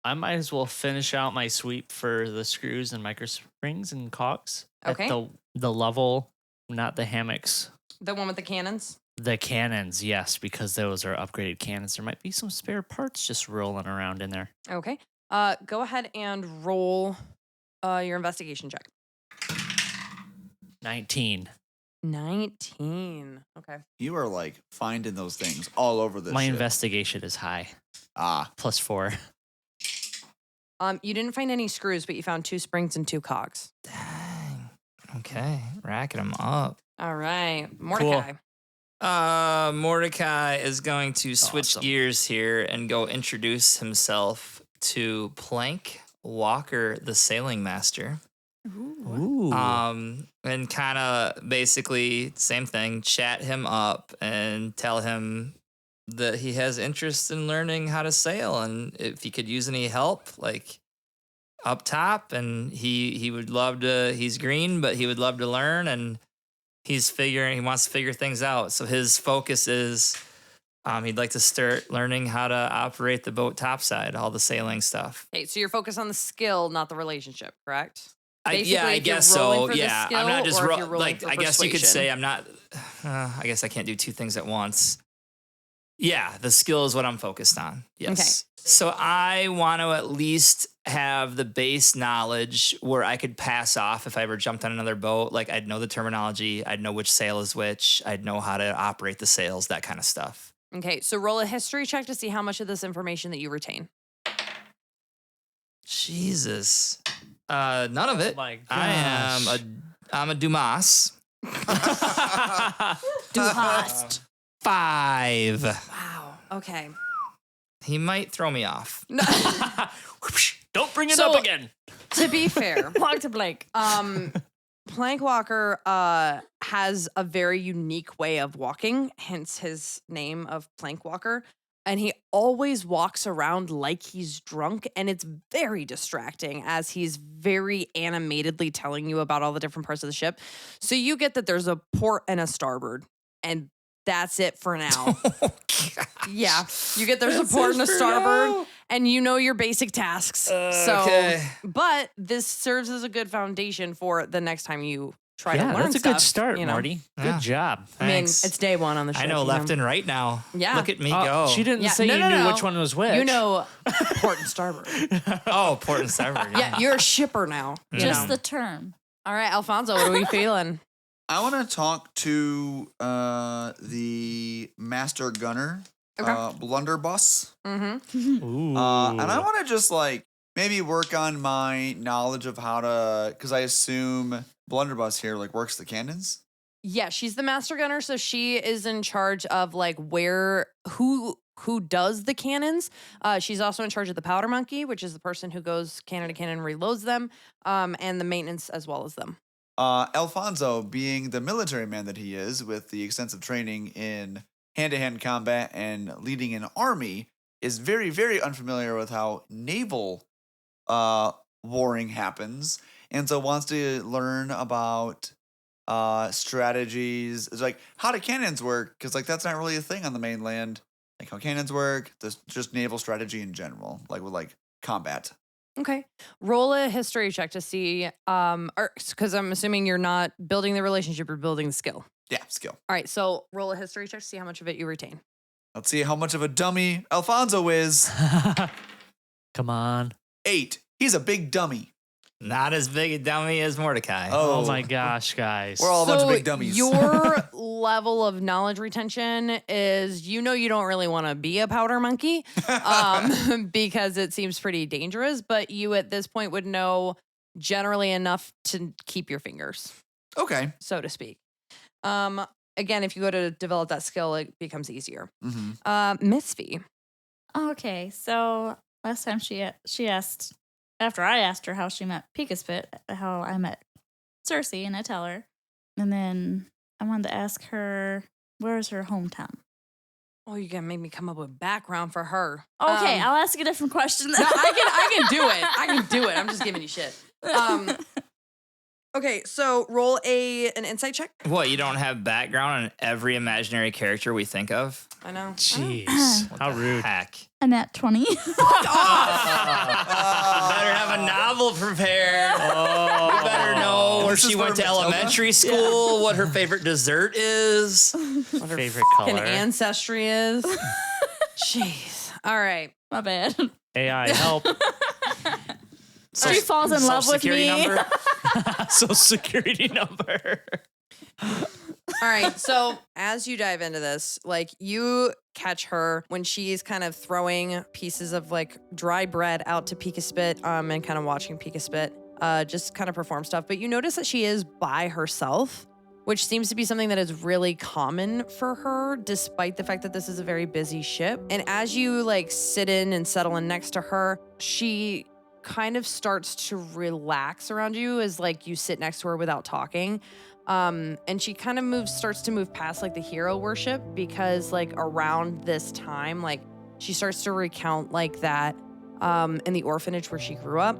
D: I might as well finish out my sweep for the screws and micro springs and caulks.
A: Okay.
D: At the level, not the hammocks.
A: The one with the cannons.
D: The cannons, yes, because those are upgraded cannons. There might be some spare parts just rolling around in there.
A: Okay. Go ahead and roll your investigation check.
D: 19.
A: 19. Okay.
F: You are like finding those things all over this
D: My
F: ship.
D: investigation is high. +4.
A: You didn't find any screws, but you found 2 springs and 2 cogs.
E: Dang. Okay, racking them up.
A: All right, Mordecai.
E: Mordecai is going to switch
D: Awesome.
E: gears here and go introduce himself to Plank Walker, the sailing master.
D: Ooh.
E: And kind of basically same thing, chat him up and tell him that he has interest in learning how to sail and if he could use any help, like up top, and he would love to. He's green, but he would love to learn, and he wants to figure things out. So his focus is he'd like to start learning how to operate the boat topside, all the sailing stuff.
A: Okay, so you're focused on the skill, not the relationship, correct?
E: I
A: Basically, if you're
E: guess
A: rolling
E: so.
A: for the
E: Yeah,
A: skill
E: I'm not just
A: or if you're rolling
E: like
A: for
E: I guess you could
A: persuasion.
E: say I'm not. I guess I can't do 2 things at once. Yeah, the skill is what I'm focused on. Yes. So I want to at least have the base knowledge where I could pass off if I ever jumped on another boat. Like I'd know the terminology, I'd know which sail is which, I'd know how to operate the sails, that kind of stuff.
A: Okay, so roll a history check to see how much of this information that you retain.
E: Jesus. None of it.
D: my
E: I'm a Dumas.
C: Duhast.
E: 5.
A: Wow. Okay.
E: He might throw me off.
A: No,
D: Don't bring it
A: So-
D: up again.
A: to be fair,
C: Walk to Blake.
A: Plank Walker has a very unique way of walking, hence his name of Plank Walker. And he always walks around like he's drunk, and it's very distracting as he's very animatedly telling you about all the different parts of the ship. So you get that there's a port and a starboard, and that's it for now. Yeah, you get there's a port and a starboard, and you know your basic tasks.
E: Okay.
A: But this serves as a good foundation for the next time you try to
D: Yeah,
A: learn
D: that's a
A: stuff,
D: good start,
A: you know?
D: Marty.
E: Yeah.
D: Good job.
A: I mean,
E: Thanks.
A: it's day one on the show.
E: I know left and right now.
A: Yeah.
E: Look at me
D: Oh,
E: go.
D: she didn't
A: Yeah,
D: say
A: no,
D: you
A: no,
D: knew
A: no.
D: which one was which.
A: You know, port and starboard.
E: Oh, port and starboard.
A: Yeah, you're a shipper now. you
C: Just
A: know?
C: the term.
A: All right, Alfonso, what are we feeling?
F: I want to talk to the master gunner,
A: Okay.
F: Blunderbuss.
A: Mm-hmm.
D: Ooh.
F: And I want to just like maybe work on my knowledge of how to, because I assume Blunderbuss here like works the cannons.
A: Yeah, she's the master gunner, so she is in charge of like who does the cannons. She's also in charge of the powder monkey, which is the person who goes cannon to cannon and reloads them, and the maintenance as well as them.
F: Alfonso, being the military man that he is, with the extensive training in hand-to-hand combat and leading an army, is very, very unfamiliar with how naval warring happens, and so wants to learn about strategies. It's like how do cannons work? Because like that's not really a thing on the mainland. Like how cannons work, just naval strategy in general, like with like combat.
A: Okay. Roll a history check to see, because I'm assuming you're not building the relationship, you're building the skill.
F: Yeah, skill.
A: All right, so roll a history check to see how much of it you retain.
F: Let's see how much of a dummy Alfonso is.
D: Come on.
F: 8. He's a big dummy.
E: Not as big a dummy as Mordecai.
D: Oh my gosh, guys.
F: We're all a bunch of big dummies.
A: Your level of knowledge retention is, you don't really want to be a powder monkey because it seems pretty dangerous, but you at this point would know generally enough to keep your fingers,
F: Okay.
A: so to speak. Again, if you go to develop that skill, it becomes easier.
F: Mm-hmm.
A: Misphi.
C: Okay, so last time she asked, after I asked her how she met Peekaspit, how I met Cersei, and I tell her. And then I wanted to ask her, where is her hometown?
A: Oh, you're gonna make me come up with background for her.
C: Okay, I'll ask a different question.
A: No, I can do it. I can do it. I'm just giving you shit. Okay, so roll an insight check.
E: What, you don't have background on every imaginary character we think of?
A: I know.
D: Jeez.
E: What
D: How
E: the
D: rude.
E: Heck.
C: A nat 20.
E: Better have a novel prepared.
D: Oh.
E: You better know where
F: This is
E: she
F: for
E: went to
F: Matilda?
E: elementary school, what her favorite dessert is.
A: What her
D: Favorite
A: fucking
D: color.
A: ancestry is. Jeez. All right.
C: My bad.
D: AI help.
C: She falls in love with
E: Security
C: me.
E: number.
D: Social security number.
A: All right. So as you dive into this, like you catch her when she's kind of throwing pieces of like dry bread out to Peekaspit, and kind of watching Peekaspit just kind of perform stuff. But you notice that she is by herself, which seems to be something that is really common for her, despite the fact that this is a very busy ship. And as you like sit in and settle in next to her, she kind of starts to relax around you as like you sit next to her without talking. And she kind of starts to move past like the hero worship, because like around this time, like she starts to recount like that in the orphanage where she grew up.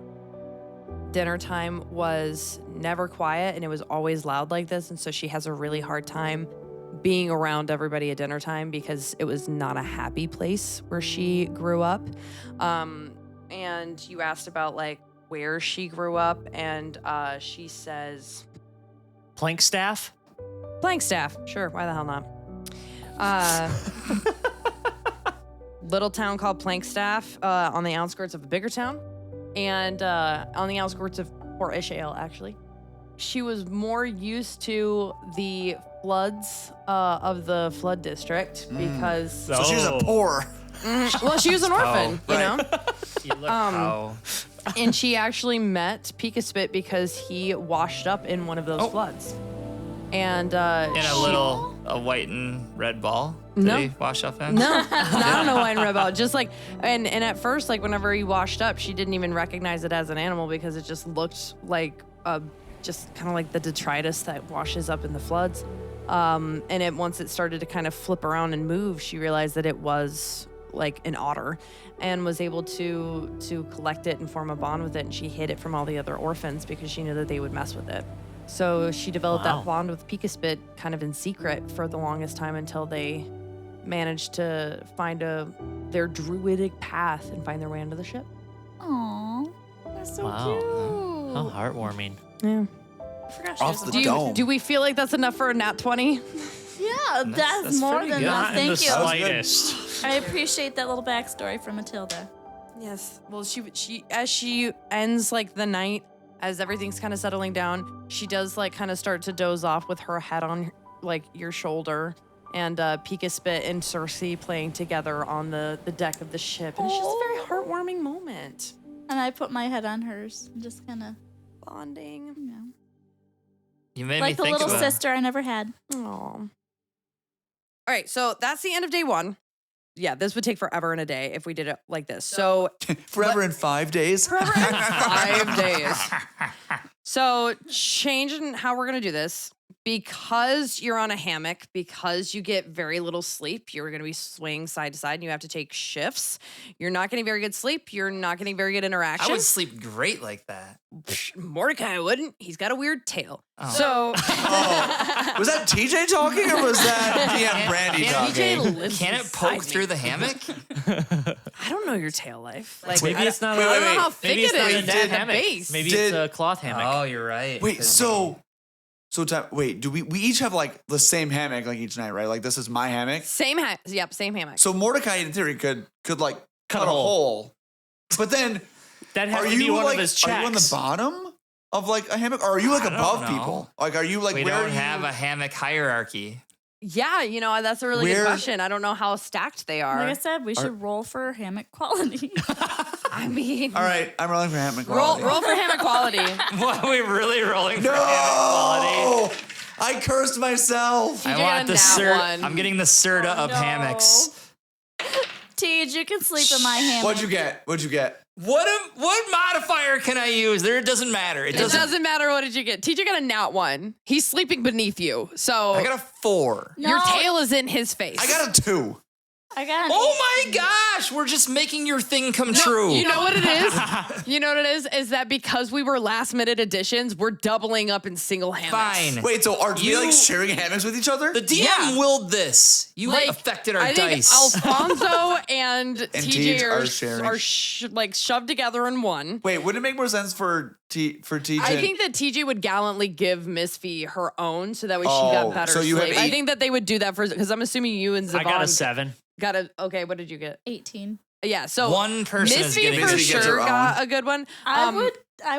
A: Dinner time was never quiet and it was always loud like this. And so she has a really hard time being around everybody at dinner time because it was not a happy place where she grew up. And you asked about like where she grew up, and she says
D: Plank staff?
A: Blankstaff. Sure, why the hell not? little town called Plankstaff on the outskirts of a bigger town, and on the outskirts of Port Ishale, actually. She was more used to the floods of the flood district because...
F: So she was a poor.
A: Well, she was an orphan, you know?
E: You look how.
A: And she actually met Peekaspit because he washed up in one of those floods. And
E: In a white and red ball? Did
A: No.
E: he wash up in?
A: No, I don't know why in Rebel. Just like, and at first, like whenever he washed up, she didn't even recognize it as an animal because it just looked like just kind of like the detritus that washes up in the floods. And once it started to kind of flip around and move, she realized that it was like an otter, and was able to collect it and form a bond with it. And she hid it from all the other orphans because she knew that they would mess with it. So she developed that bond with Peekaspit kind of in secret for the longest time until they managed to find their druidic path and find their way onto the ship.
C: Aw, that's so
D: Wow.
C: cute.
D: How heartwarming.
A: Yeah.
C: I forgot she
F: Off
C: was
F: the
C: a
F: dome.
A: Do we feel like that's enough for a nat 20?
C: Yeah, that's more
E: pretty
C: than
E: good.
C: enough.
D: Not in the
C: Thank you.
D: slightest.
C: I appreciate that little backstory from Matilda.
A: Yes. Well, she as she ends like the night, as everything's kind of settling down, she does like kind of start to doze off with her head on like your shoulder, and Peekaspit and Cersei playing together on the deck of the ship, and it's just a very heartwarming moment.
C: And I put my head on hers and just kind of,
A: Bonding.
C: you know,
E: You made
C: like
E: me
C: the
E: think
C: little
E: about
C: sister I never had.
A: Aww. All right, so that's the end of day 1. Yeah, this would take forever in a day if we did it like this. So
F: Forever in 5 days.
A: forever in 5 days. So changing how we're gonna do this, because you're on a hammock, because you get very little sleep, you're gonna be swaying side to side, and you have to take shifts. You're not getting very good sleep. You're not getting very good interaction.
E: I would sleep great like that.
A: Mordecai wouldn't. He's got a weird tail.
E: Oh.
A: So
F: Was that TJ talking or was that DM Brandy
A: TJ
F: talking?
A: lives
E: Can it
A: inside
E: poke
A: me.
E: through the hammock?
A: I don't know your tail life. Like
D: Maybe it's not.
F: wait,
A: I don't know how thick
D: Maybe it's
A: it
D: not
A: is
D: a
A: at
D: net
A: the
D: hammock.
A: base.
D: Maybe
F: Did-
D: it's a cloth hammock.
E: Oh, you're right.
F: Wait, so wait, do we each have like the same hammock like each night, right? Like this is my hammock.
A: Same yep, same hammock.
F: So Mordecai in theory could like cut a hole. But then
D: That has
F: are
D: to be
F: you
D: one
F: like
D: of his checks.
F: are you on the bottom of like a hammock or are you like
E: I don't
F: above
E: know.
F: people? Like are you like
E: we
F: where
E: don't
F: are you?
E: have a hammock hierarchy.
A: Yeah, you know, that's a really good
F: Where-
A: question. I don't know how stacked they are.
C: Like I said, we should roll for hammock quality.
A: I mean,
F: All right, I'm rolling for hammock
A: roll
F: quality.
A: for hammock quality.
E: What are we really rolling for
F: No!
E: hammock quality?
F: I cursed myself.
A: TJ
E: I
A: got
E: want
A: a
E: the
A: nat one.
E: I'm getting the Serta of
C: no.
E: hammocks.
C: Tej, you can sleep in my hammock.
F: What'd you get? What'd you get?
E: What modifier can I use? It doesn't matter.
A: It doesn't matter what did you get. TJ got a nat 1. He's sleeping beneath you, so
E: I got a 4.
C: No,
A: your tail is in his face.
F: I got a 2.
C: I got an
E: Oh my gosh, we're just making your thing come true.
A: You know what it is? You know what it is? Is that because we were last minute additions, we're doubling up in single hammocks.
E: Fine.
F: Wait, so are we
E: You-
F: like sharing hammocks with each other?
E: The DM
A: Yeah.
E: willed this. You
A: Like,
E: affected our
A: I think
E: dice.
A: Alfonso and TJ
F: Tej
A: are,
F: are sharing.
A: like shoved together in one.
F: Wait, wouldn't it make more sense for TJ?
A: I think that TJ would gallantly give Misphi her own so that way she
F: Oh,
A: got better
F: so you have
A: sleep. I
F: 8.
A: think that they would do that for, because I'm assuming you and Zavaan
D: I got a 7.
A: got a, okay, what did you get?
C: 18.
A: Yeah, so
E: One person is
A: Misphi
E: getting
A: for
F: Misphi gets
A: sure
F: her
A: got
F: own.
A: a good one.
C: I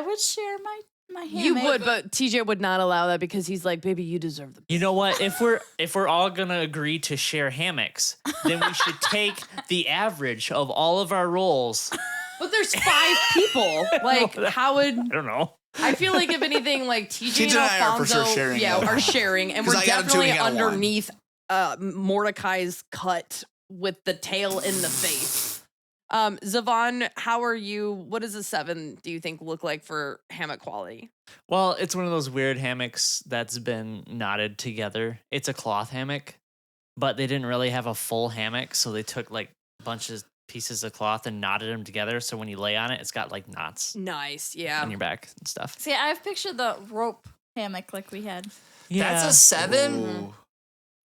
C: would share my hammock.
A: You would, but TJ would not allow that because he's like, baby, you deserve the
D: You know what? If we're all gonna agree to share hammocks, then we should take the average of all of our rolls.
A: But there's 5 people. Like, how would
D: I don't know.
A: I feel like if anything, like TJ
F: TJ and I
A: and
F: are for sure
A: Alfonso,
F: sharing
A: yeah,
F: it.
A: are sharing, and
F: 'Cause
A: we're
F: I got a 2
A: definitely
F: and he got a 1.
A: underneath Mordecai's cut with the tail in the face. Zavaan, how are you? What does a 7 do you think look like for hammock quality?
D: Well, it's one of those weird hammocks that's been knotted together. It's a cloth hammock, but they didn't really have a full hammock, so they took like a bunch of pieces of cloth and knotted them together. So when you lay on it, it's got like knots
A: Nice, yeah.
D: on your back and stuff.
C: See, I've pictured the rope hammock like we had.
E: That's a 7?
F: Ooh.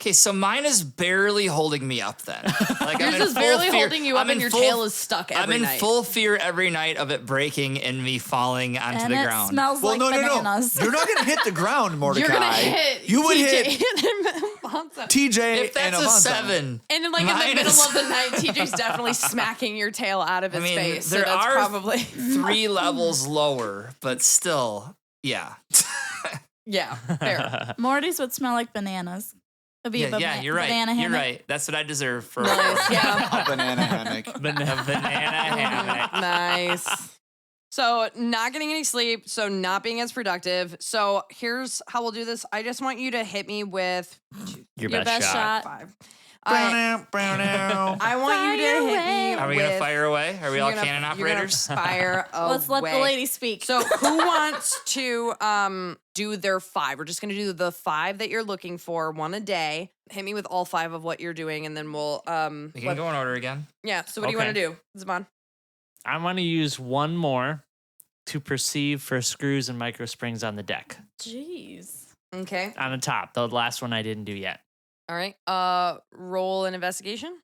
E: Okay, so mine is barely holding me up then. Like
A: Yours is barely holding you up and your tail is stuck every
E: I'm in
A: night.
E: full fear every night of it breaking and me falling onto
C: And
E: the
C: it
E: ground.
C: smells like bananas.
F: You're not gonna hit the ground, Mordecai.
A: You're gonna hit.
F: You would
A: TJ
F: hit
A: and Alfonso.
F: TJ
E: If that's
F: and
E: a
F: Alfonso.
E: 7.
A: And then, like, in the
E: Mine
A: middle
E: is-
A: of the night, TJ's definitely smacking your tail out of his face.
E: there
A: so that's
E: are
A: probably
E: 3 levels lower, but still, yeah.
A: yeah, fair.
C: Morty's would smell like bananas. It'd be a
E: Yeah, you're right.
C: banana
E: You're
C: hammock.
E: right. That's what I deserve for
A: Nice, yeah.
F: A banana hammock.
E: banana hammock.
A: Nice. So not getting any sleep, so not being as productive. So here's how we'll do this. I just want you to hit me with
D: Your
C: Your
D: best
C: best
D: shot.
C: shot.
A: 5.
F: Brown.
A: I want you to hit me.
E: Are we
A: with,
E: gonna fire away? Are we
A: you're
E: all
A: gonna-
E: cannon
A: you're gonna
E: operators?
A: Fire away.
C: Let's let the lady speak.
A: So who wants to do their 5? We're just gonna do the 5 that you're looking for, one a day. Hit me with all 5 of what you're doing, and then we'll
E: We can go in order again.
A: yeah. So what do you want to do, Zavaan?
D: I want to use one more to perceive for screws and micro springs on the deck.
C: Jeez.
A: Okay.
D: On the top, the last one I didn't do yet.
A: All right. Roll an investigation.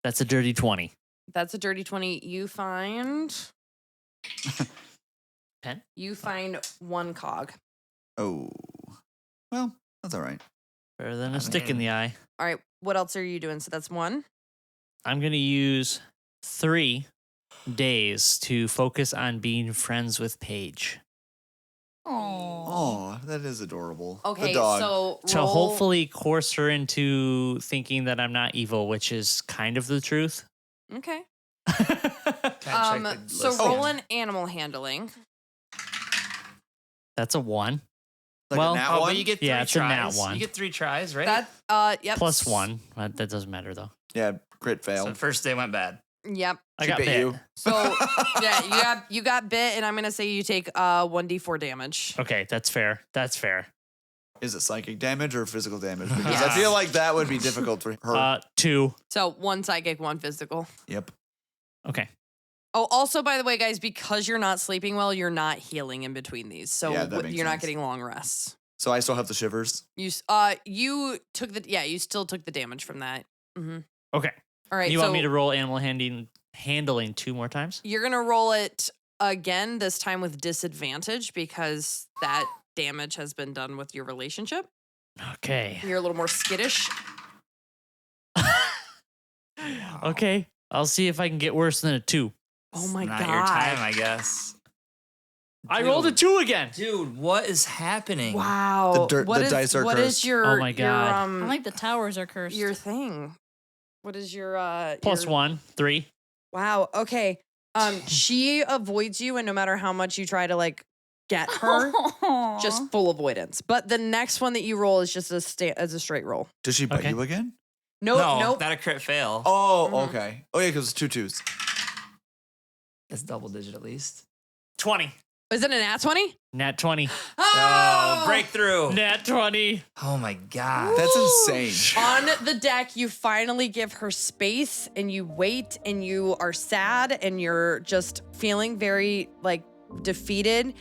D: That's a dirty 20.
A: That's a dirty 20. You find
D: 10?
A: you find 1 cog.
F: Oh. Well, that's all right.
D: Better than a
E: I
D: stick in
E: mean-
D: the eye.
A: All right. What else are you doing? So that's 1.
D: I'm going to use 3 days to focus on being friends with Paige.
C: Oh.
F: Oh, that is adorable.
A: Okay.
F: The dog.
A: So
D: To
A: roll-
D: hopefully coerce her into thinking that I'm not evil, which is kind of the truth.
A: Okay.
E: Can I check the
A: So
E: list
A: roll
E: again?
A: an animal handling.
D: That's a 1.
F: Like
D: well,
F: a nat
E: Oh,
F: one?
E: but you get 3
D: Yeah, it's a nat
E: tries.
D: one.
E: You get 3 tries, right?
A: That yep.
D: Plus 1. That doesn't matter, though.
F: Yeah, crit fail.
E: So the first day went bad.
A: Yep.
D: I
F: She
D: got
F: bit
D: bit.
F: you.
A: So yeah, you got bit, and I'm gonna say you take 1d4 damage.
D: Okay, that's fair. That's fair.
F: Is it psychic damage or physical damage? Because
A: Yes.
F: I feel like that would be difficult for her.
D: 2.
A: So 1 psychic, 1 physical.
F: Yep.
D: Okay.
A: Oh, also, by the way, guys, because you're not sleeping well, you're not healing in between these, so
F: Yeah, that makes
A: you're not
F: sense.
A: getting long rests.
F: So I still have the shivers.
A: You took you still took the damage from that. Mm-hmm.
D: Okay.
A: All right.
D: You
A: so
D: want me to roll animal handling 2 more times?
A: You're gonna roll it again, this time with disadvantage because that damage has been done with your relationship.
D: Okay.
A: You're a little more skittish.
D: Okay. I'll see if I can get worse than a 2.
A: Oh my
E: Not
A: god!
E: your time, I guess.
D: I rolled a 2 again.
E: Dude, what is happening?
A: Wow.
F: The
A: What
F: dice are
A: is
F: cursed.
A: your?
D: Oh my God.
C: I like the towers are cursed.
A: your thing. What is your
D: Plus
A: your-
D: 1, 3.
A: Wow. Okay. She avoids you, and no matter how much you try to like get her, just full avoidance. But the next one that you roll is just as a straight roll.
F: Does she bite
D: Okay.
F: you again?
A: Nope.
E: Not a crit fail.
F: Oh,
A: Mhm.
F: okay. Oh, yeah, because it's 2 2s.
E: It's double digit at least.
D: 20.
A: Is it an at 20?
D: Nat 20.
E: Oh, breakthrough.
D: Nat 20.
E: Oh my god.
F: That's insane.
A: On the deck, you finally give her space and you wait and you are sad and you're just feeling very like defeated.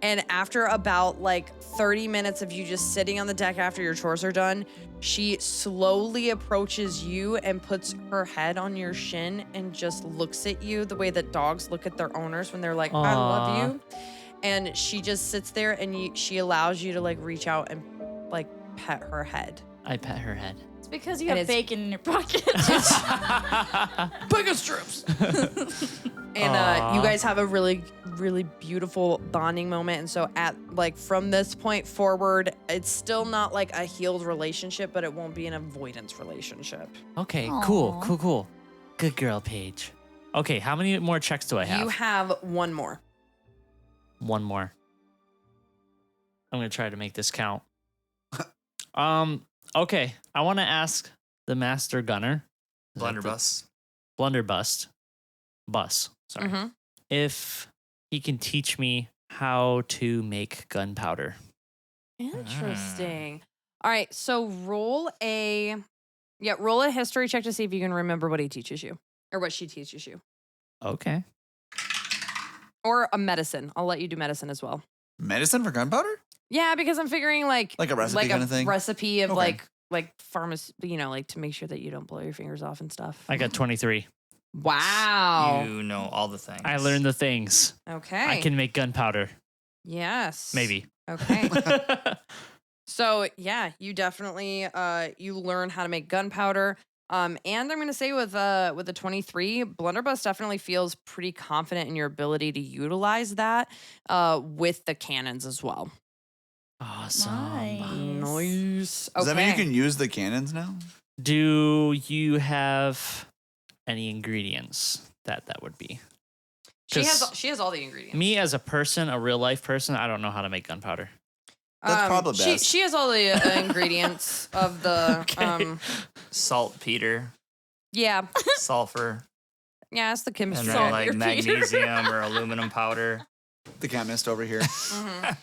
A: And after about like 30 minutes of you just sitting on the deck after your chores are done, she slowly approaches you and puts her head on your shin and just looks at you the way that dogs look at their owners when they're like, I love
D: Aw.
A: you. And she just sits there and she allows you to like reach out and like pet her head.
D: I pet her head.
C: It's because you
A: And
C: have
A: it's-
C: bacon in your pocket.
A: Biggest strips. And
D: Aw.
A: you guys have a really, really beautiful bonding moment. And so at like from this point forward, it's still not like a healed relationship, but it won't be an avoidance relationship.
D: Okay,
C: Aw.
D: cool. Good girl, Paige. Okay, how many more checks do I have?
A: You have 1 more.
D: 1 more. I'm gonna try to make this count. Okay. I want to ask the master gunner,
E: Blunderbuss.
D: Blunderbuss, sorry,
A: Mhm.
D: if he can teach me how to make gunpowder.
A: Interesting. All right. So roll a history check to see if you can remember what he teaches you or what she teaches you.
D: Okay.
A: Or a medicine. I'll let you do medicine as well.
F: Medicine for gunpowder?
A: Yeah, because I'm figuring like
F: Like a recipe kind of thing?
A: Recipe of
F: Okay.
A: like pharmacy, like to make sure that you don't blow your fingers off and stuff.
D: I got 23.
A: Wow.
E: You know all the things.
D: I learned the things.
A: Okay.
D: I can make gunpowder.
A: Yes.
D: Maybe.
A: Okay. So yeah, you definitely you learn how to make gunpowder. And I'm gonna say with the 23, Blunderbuss definitely feels pretty confident in your ability to utilize that with the cannons as well.
D: Awesome.
A: Nice.
F: Does that mean you
A: Okay.
F: can use the cannons now?
D: Do you have any ingredients that would be?
A: She
D: 'Cause
A: has all the ingredients.
D: Me as a person, a real life person, I don't know how to make gunpowder.
F: That's probably best.
A: She has all the ingredients of the
E: Saltpeter,
A: yeah.
E: sulfur,
A: Yeah, it's the
E: and
A: chemistry.
E: then like
C: Saltpeter.
E: magnesium or aluminum powder.
F: The chemist over here.
A: Mhm.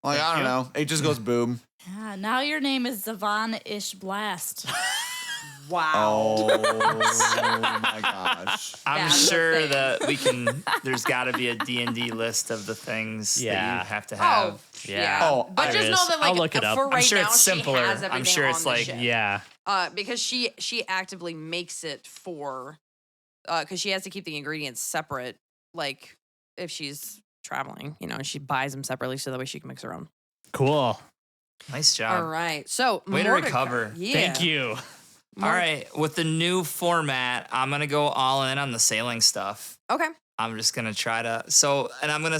F: Like, I don't know. It just goes boom.
C: Yeah, now your name is Zavaan Ishfast.
A: Wow.
F: Oh my gosh.
E: I'm
A: That's the
E: sure
A: thing.
E: that we can. There's got to be a D&D list of the things that
D: Yeah.
E: you have to have.
A: Yeah.
F: Oh,
A: but
D: there
A: just
D: is.
A: know that like
D: I'll look it up.
A: for right
E: I'm sure
A: now
E: it's
A: she
E: simpler.
A: has
E: I'm
A: everything
E: sure
A: on
E: it's
A: the
E: like
A: ship.
D: Yeah.
A: Because she actively makes it for because she has to keep the ingredients separate, like if she's traveling, she buys them separately so that way she can mix her own.
D: Cool.
E: Nice job.
A: All right. So
E: Way to
A: Mordecai-
E: recover.
A: Yeah.
D: Thank you.
E: All right, with the new format, I'm gonna go all in on the sailing stuff.
A: Okay.
E: I'm just gonna try to. And I'm gonna.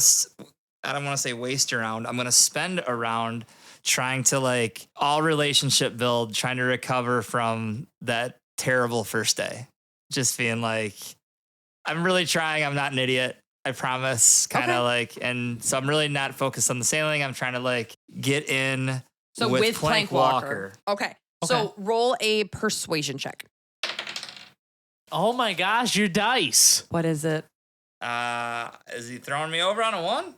E: I don't want to say waste a round. I'm gonna spend a round trying to like all relationship build, trying to recover from that terrible first day. Just being like, I'm really trying. I'm not an idiot. I promise. Kind of like, and so I'm really not focused on the sailing. I'm trying to like get in.
A: So with Plank Walker. Okay. So roll a persuasion check.
D: Oh my gosh, your dice.
A: What is it?
E: Is he throwing me over on a 1?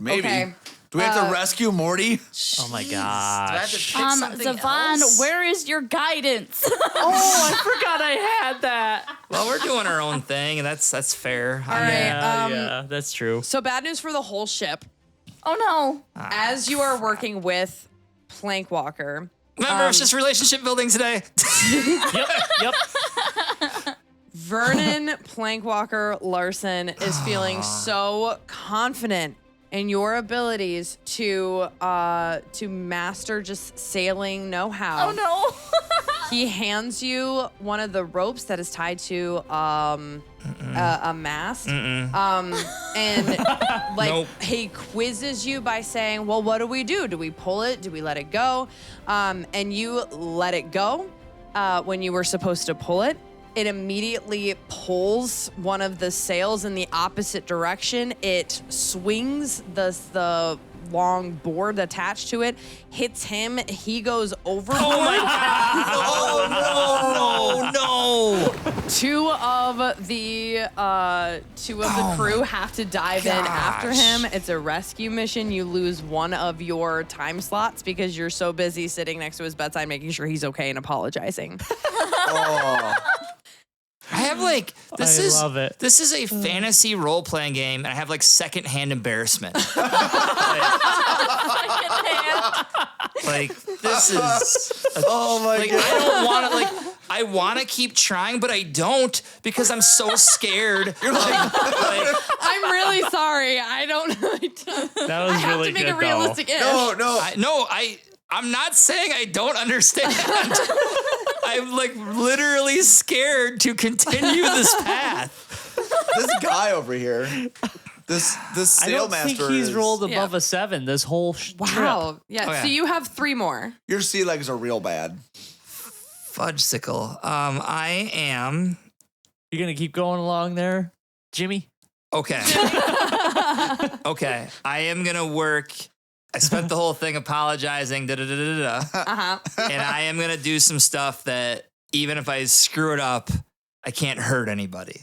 F: Maybe.
A: Okay.
F: Do we have to rescue Morty?
D: Oh my
E: Jeez. Do I have to
D: gosh.
E: pick something
C: Zavaan,
E: else?
C: where is your guidance?
D: Oh, I forgot I had that.
E: Well, we're doing our own thing, and that's fair.
A: All right.
D: Yeah, that's true.
A: So bad news for the whole ship.
C: Oh no.
A: As you are working with Plank Walker,
E: Remember, it's just relationship building today.
D: Yep.
A: Vernon Plankwalker Larson is feeling so confident in your abilities to master just sailing know-how.
C: Oh no.
A: He hands you one of the ropes that is tied to a mast. And like
E: Nope.
A: he quizzes you by saying, "Well, what do we do? Do we pull it? Do we let it go?" And you let it go when you were supposed to pull it. It immediately pulls one of the sails in the opposite direction. It swings the long board attached to it, hits him. He goes overboard.
E: Oh my god! Oh no!
A: Two of the crew have to dive in after him. It's a rescue mission. You lose one of your time slots because you're so busy sitting next to his bedside making sure he's okay and apologizing.
E: I have like this
D: I
E: is
D: love it.
E: This is a fantasy role playing game, and I have like secondhand embarrassment. Like this is.
F: Oh my
E: Like
F: god.
E: I don't want to like. I want to keep trying, but I don't because I'm so scared. You're like
A: I'm really sorry. I don't know.
D: That was
A: I have
D: really
A: to make
D: good
A: a realistic ish.
F: No.
E: I'm not saying I don't understand. I'm like literally scared to continue this path.
F: This guy over here. This
D: I don't think
F: sailmaster
D: he's
F: is-
D: rolled above a 7 this whole trip.
A: Wow. Yeah.
E: Oh, yeah.
A: So you have 3 more.
F: Your sea legs are real bad.
E: Fudgesicle. I am
D: You're gonna keep going along there, Jimmy?
E: okay. Okay. I am gonna work. I spent the whole thing apologizing, and I am gonna do some stuff that even if I screw it up, I can't hurt anybody.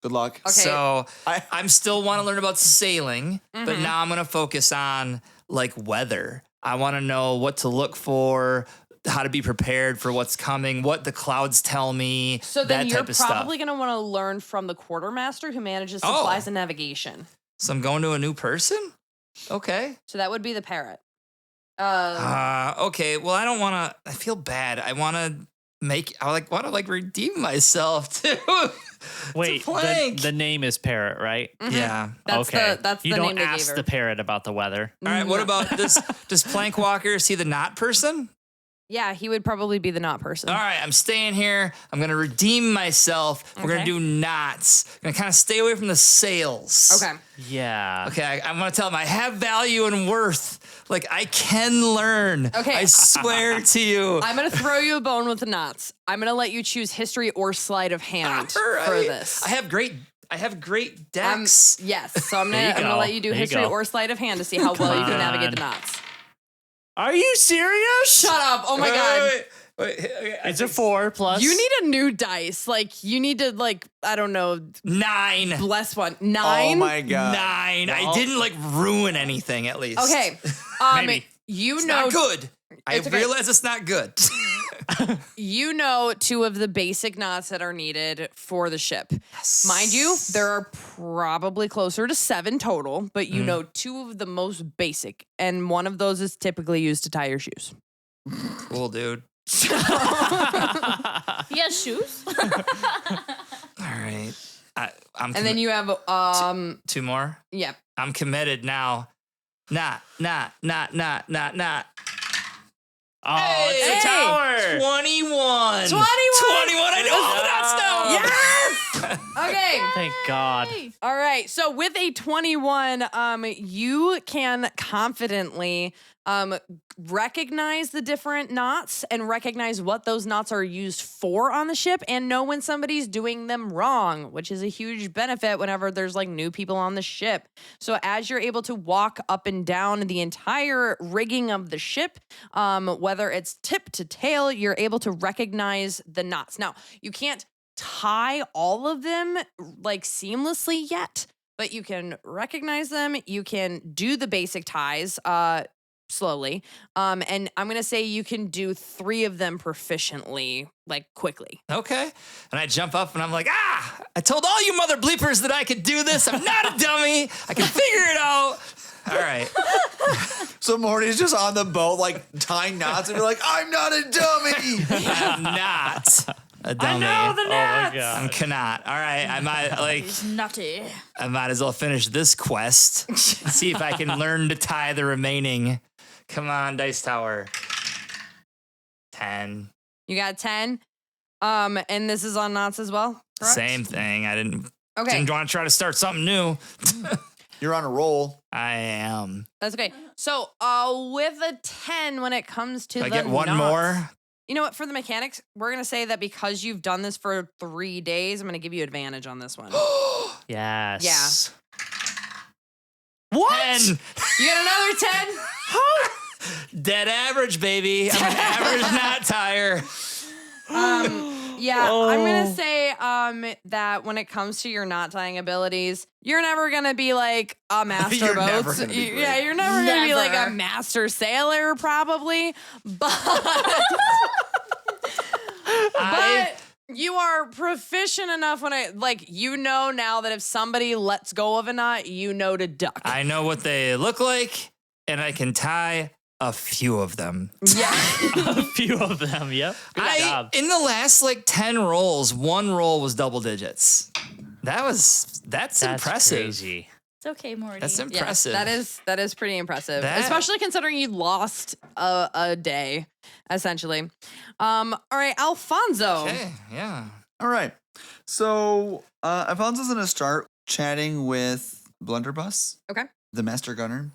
F: Good luck.
A: Okay.
E: So
F: I-
E: I'm still want to learn about sailing, but now I'm gonna focus on like weather. I want to know what to look for, how to be prepared for what's coming, what the clouds tell me.
A: So then
E: that
A: you're
E: type of stuff.
A: probably going to want to learn from the quartermaster who manages
E: Oh.
A: supplies and navigation.
E: So I'm going to a new person? Okay.
A: So that would be the parrot.
E: Okay. Well, I don't want to. I feel bad. I want to want to redeem myself too.
D: Wait,
E: plank.
D: the name is Parrot, right?
E: Yeah.
A: That's
D: Okay.
A: that's
D: you
A: the
D: don't
A: name they gave
D: ask
A: her.
D: the parrot about the weather.
E: All right. What about does Plank Walker see the knot person?
A: Yeah, he would probably be the knot person.
E: All right, I'm staying here. I'm gonna redeem myself. We're gonna
A: Okay.
E: do knots. I'm gonna kind of stay away from the sails.
A: Okay.
D: Yeah.
E: Okay, I'm gonna tell him I have value and worth. Like I can learn.
A: Okay.
E: I swear to you.
A: I'm gonna throw you a bone with the knots. I'm gonna let you choose history or sleight of hand
E: All right.
A: for this.
E: I have great decks.
A: Yes, so I'm
D: There you
A: gonna
D: go.
A: let you do
D: There you
A: history
D: go.
A: or sleight of hand to see how well you can
D: on.
A: navigate the knots.
D: Are you serious?
A: Shut up! Oh my god.
E: Wait, okay,
D: It's a 4 plus.
A: You need a new dice. Like you need to I don't know,
E: 9.
A: bless one.
F: Oh
A: 9.
F: my god.
E: 9. I
D: No.
E: didn't ruin anything at least.
A: Okay.
D: Maybe.
A: You
E: It's
A: know
E: not good. I
A: It's okay.
E: realize it's not good.
A: you know 2 of the basic knots that are needed for the ship.
E: Yes.
A: Mind you, there are probably closer to 7 total, but you know 2 of the most basic, and one of those is typically used to tie your shoes.
E: Cool, dude.
C: He has shoes.
E: All right. I'm
A: And then you have
E: 2 more.
A: yeah.
E: I'm committed now. Not.
D: Oh, it's
A: Hey!
D: a tower.
E: 21.
A: 21.
E: 21. I know. That's now.
A: Okay.
D: Thank God.
A: All right. So with a 21, you can confidently recognize the different knots and recognize what those knots are used for on the ship and know when somebody's doing them wrong, which is a huge benefit whenever there's new people on the ship. So as you're able to walk up and down the entire rigging of the ship, whether it's tip to tail, you're able to recognize the knots. Now, you can't tie all of them seamlessly yet, but you can recognize them. You can do the basic ties slowly. And I'm going to say you can do 3 of them proficiently, quickly.
E: Okay. And I jump up and I'm like, I told all you mother bleepers that I could do this. I'm not a dummy. I can figure it out. All right.
F: So Morty's just on the boat, tying knots, and you're like, I'm not a dummy.
E: I'm not a dummy.
D: Oh my God.
E: I'm cannot. All right. I might
C: He's nutty.
E: I might as well finish this quest. See if I can learn to tie the remaining. Come on, Dice Tower. 10.
A: You got 10. And this is on knots as well, correct?
E: Same thing. I didn't
A: Okay.
E: want to try to start something new.
F: You're on a roll.
E: I am.
A: That's okay. So with a 10, when it comes to
E: Do I
A: the
E: get one
A: knots,
E: more?
A: You know what? For the mechanics, we're going to say that because you've done this for 3 days, I'm going to give you advantage on this one.
D: Yes.
E: What?
A: 10. You get another 10?
E: Dead average, baby. I'm an average knot tire.
A: Yeah, I'm gonna say that when it comes to your knot tying abilities, you're never gonna be like a master
F: You're never
A: boats.
F: gonna be great.
A: Yeah, you're never gonna be like a
C: Never.
A: master sailor, probably. But you are proficient enough when now that if somebody lets go of a knot, you know to duck.
E: I know what they look like, and I can tie a few of them.
A: Yeah.
D: A few of them. Yep. Good job.
E: In the last 10 rolls, 1 roll was double digits. That's impressive.
D: Crazy.
C: It's okay, Morty.
E: That's
A: Yes,
E: impressive.
A: that is pretty impressive,
E: That-
A: especially considering you lost a day, essentially. All right, Alfonso.
E: Okay, yeah.
F: All right. So Alfonso's going to start chatting with Blunderbuss.
A: Okay.
F: The master gunner.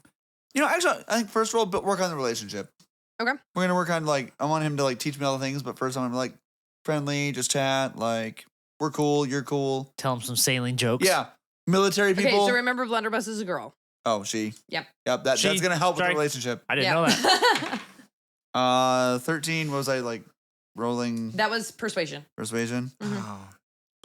F: Actually, I think first we'll work on the relationship.
A: Okay.
F: We're going to work on, I want him to, teach me all the things, but first I'm going to, friendly, just chat, we're cool, you're cool.
D: Tell them some sailing jokes.
F: Yeah. Military people.
A: Okay, so remember, Blunderbuss is a girl.
F: Oh, she.
A: Yep.
F: Yep, that's
D: She.
F: going to help with
D: Sorry.
F: the relationship.
D: I didn't know that.
F: 13, what was I, rolling
A: That was persuasion.
F: persuasion?
A: Mhm.
E: Oh.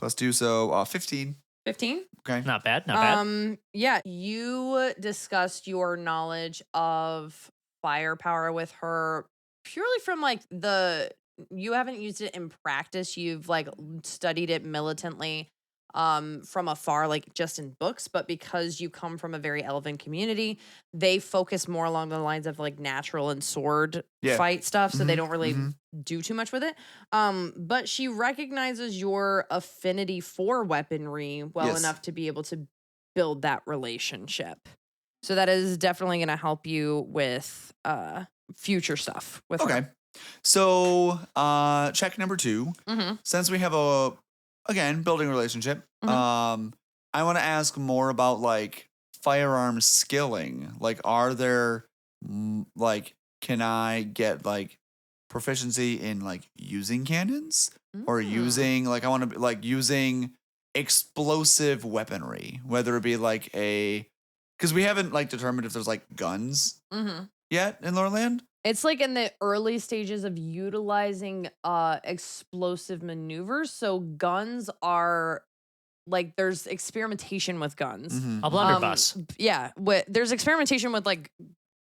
F: +2, so 15.
A: 15.
F: Okay.
D: Not bad. Not bad.
A: Yeah, you discussed your knowledge of firepower with her purely from you haven't used it in practice. You've studied it militantly. from afar, like just in books, but because you come from a very elven community, they focus more along the lines of like natural and sword fight stuff, so they don't really do too much with it. But she recognizes your affinity for weaponry well enough to be able to build that relationship. So that is definitely going to help you with future stuff with her.
F: So check number 2. Since we have again, building a relationship. I want to ask more about like firearm skilling. Like, are there like, can I get like proficiency in like using cannons or using like, I want to like using explosive weaponry, whether it be like because we haven't like determined if there's like guns yet in Loreland.
A: It's like in the early stages of utilizing explosive maneuvers. So guns are like, there's experimentation with guns.
D: A blunderbuss.
A: Yeah, there's experimentation with like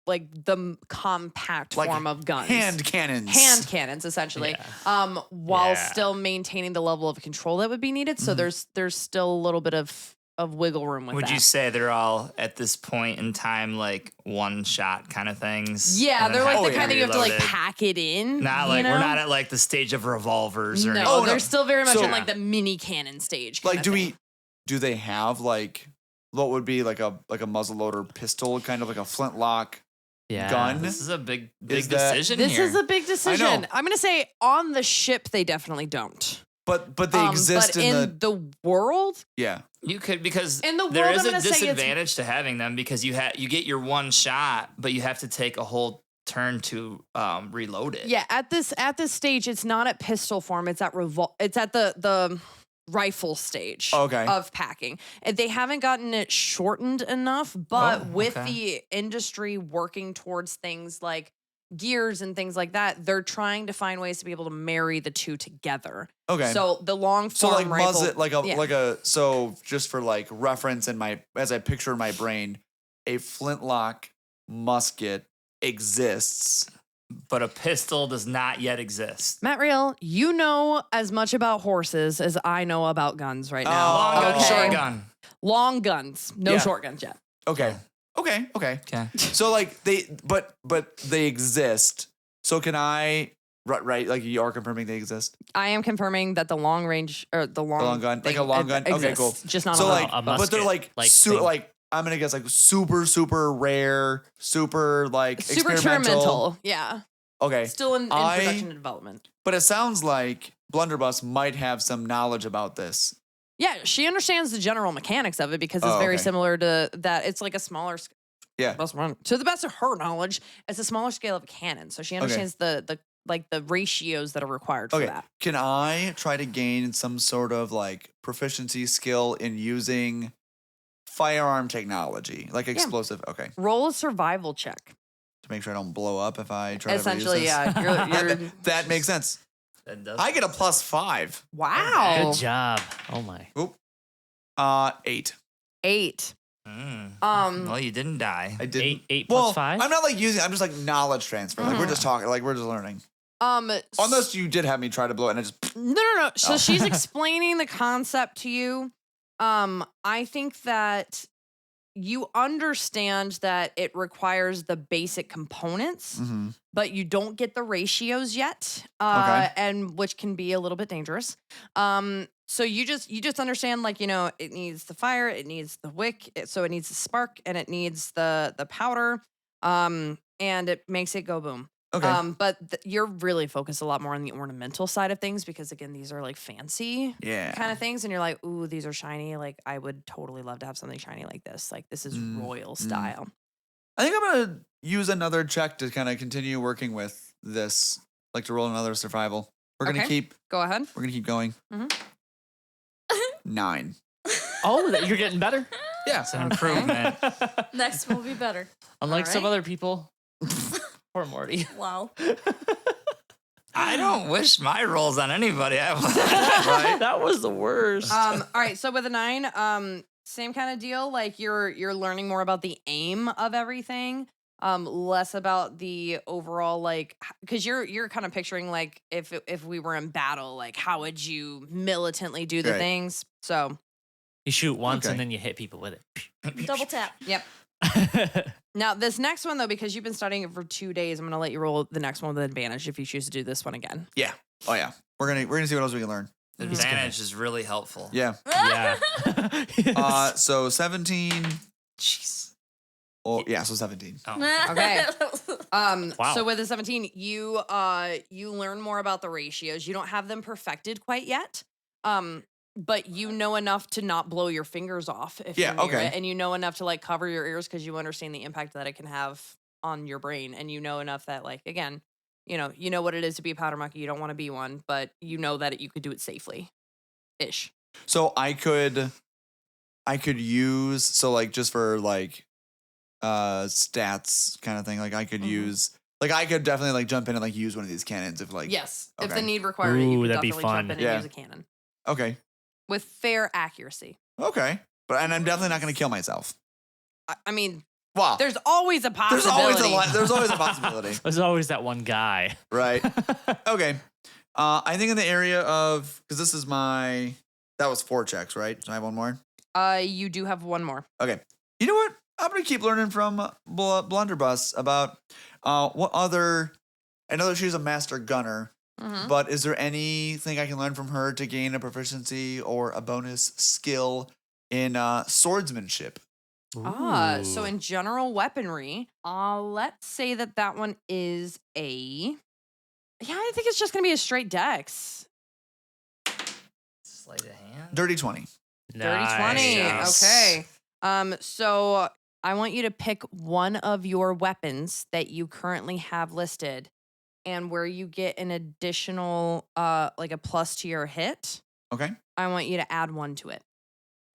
A: the compact
F: Like
A: form of guns.
F: Hand cannons,
A: essentially. While still maintaining the level of control that would be needed. So there's still a little bit of wiggle room with that.
E: Would you say they're all at this point in time like one shot kind of things?
A: Yeah, they're like the kind that you have to like
E: reloaded?
A: pack it in.
E: Not like
A: you know?
E: we're not at like the stage of revolvers or anything.
A: No, they're still very much
F: So-
A: in like the mini cannon stage.
F: Like,
A: kinda thing.
F: do they have like what would be like a muzzleloader pistol, kind of like a flintlock gun?
E: This is a big
F: Is that-
E: decision
A: This
E: here.
A: is a big decision.
F: I know.
A: I'm gonna say on the ship they definitely don't.
F: But they exist
A: but in the world.
E: You could, because
A: In the world,
E: there is
A: I'm
E: a
A: gonna say it's-
E: disadvantage to having them because you get your one shot, but you have to take a whole turn to reload it.
A: Yeah, at this stage, it's not at pistol form. It's at It's at the rifle stage of packing. And they haven't gotten it shortened enough, but with the industry working towards things like gears and things like that, they're trying to find ways to be able to marry the two together. So the long form
F: like
A: rifle,
F: like a so just for like reference as I picture in my brain, a flintlock musket exists.
E: But a pistol does not yet exist.
A: Matt Real, you know as much about horses as I know about guns right now.
E: Long gun,
A: Okay.
E: short gun.
A: Long guns, no short guns yet.
F: Okay. So like but they exist. So can I right? Like you are confirming they exist.
A: I am confirming that the long range or the long
F: gun,
A: thing
F: like a long gun. Okay,
A: exists,
F: cool.
A: Just not
F: So
A: a
F: like,
A: long.
F: but they're like
D: thing.
F: like I'm gonna guess like super rare, super like
A: Super
F: experimental.
A: experimental. Yeah.
F: Okay.
A: Still in production and development.
F: But it sounds like Blunderbuss might have some knowledge about this.
A: Yeah, she understands the general mechanics of it because it's very similar to that. It's like a smaller.
F: Yeah.
A: To the best of her knowledge, it's a smaller scale of a cannon, so she understands the ratios that are required for that.
F: Can I try to gain some sort of like proficiency skill in using firearm technology, like explosive? Okay.
A: Roll a survival check.
F: To make sure I don't blow up if I try
A: Essentially,
F: to use this.
A: yeah. You're,
F: that makes sense. I get a +5.
A: wow.
D: Good job. Oh my.
F: 8.
A: 8.
E: Well, you didn't die.
F: I didn't.
D: 8
F: Well,
D: plus 5?
F: I'm not like using. I'm just like knowledge transfer. Like we're just talking. Like we're just learning. Unless you did have me try to blow it, and I just.
A: No. So she's explaining the concept to you. I think that you understand that it requires the basic components, but you don't get the ratios yet, and which can be a little bit dangerous. So you just understand, like, it needs the fire, it needs the wick, so it needs the spark, and it needs the powder, and it makes it go boom.
F: Okay.
A: But you're really focused a lot more on the ornamental side of things because, again, these are like fancy kind of things. And you're like, ooh, these are shiny. Like, I would totally love to have something shiny like this. Like, this is royal style.
F: I think I'm going to use another check to kind of continue working with this, like to roll another survival. We're going to keep.
A: Go ahead.
F: We're going to keep going. 9.
D: Oh, you're getting better.
F: Yeah.
E: It's an improvement.
C: Next will be better.
D: Unlike some
C: Alright.
D: other people. Poor Morty.
C: Wow.
E: I don't wish my rolls on anybody.
F: Right?
D: That was the worst.
A: All right. So with a 9, same kind of deal. Like you're learning more about the aim of everything. Less about the overall, like, because you're kind of picturing like if we were in battle, like how would you militantly do the
F: Right.
A: things? So
D: You shoot once
F: Okay.
D: and then you hit people with it.
C: Double tap.
A: Yep. Now, this next one, though, because you've been studying it for 2 days, I'm going to let you roll the next one with advantage if you choose to do this one again.
F: Yeah. Oh yeah. We're gonna see what else we can learn.
E: Advantage is really helpful.
F: Yeah.
D: Yeah.
F: So 17.
E: Jeez.
F: Oh yeah. So 17.
E: Oh.
A: Okay.
D: Wow.
A: So with the 17, you learn more about the ratios. You don't have them perfected quite yet. But you know enough to not blow your fingers off if
F: Yeah,
A: you're near
F: okay.
A: it, and you know enough to like cover your ears because you understand the impact that it can have on your brain, and you know enough that like again, you know what it is to be a powder monkey. You don't want to be one, but you know that you could do it safely, ish.
F: So I could use so like just for like stats kind of thing. Like I could use like I could definitely like jump in and like use one of these cannons if like
A: Yes, if the
F: okay.
A: need required it, you
D: Ooh,
A: could
D: that'd be
A: definitely jump
D: fun.
A: in and
F: Yeah.
A: use a cannon
F: Okay.
A: with fair accuracy.
F: Okay. But and I'm definitely not gonna kill myself.
A: I mean,
F: Wow.
A: there's always a
F: There's
A: possibility.
F: there's always a possibility.
D: There's always that one guy.
F: Right. Okay. I think in the area of because this is that was 4 checks, right? So I have one more.
A: You do have one more.
F: Okay. You know what? I'm gonna keep learning from Blunderbuss about what other. I know that she's a master gunner,
A: Mhm.
F: but is there anything I can learn from her to gain a proficiency or a bonus skill in swordsmanship?
A: So in general weaponry, let's say that one is I think it's just gonna be a straight dex.
E: Sleight of hand.
F: Dirty 20.
A: Dirty 20.
E: Nice.
A: Okay. So I want you to pick one of your weapons that you currently have listed and where you get an additional like a plus to your hit.
F: Okay.
A: I want you to add 1 to it.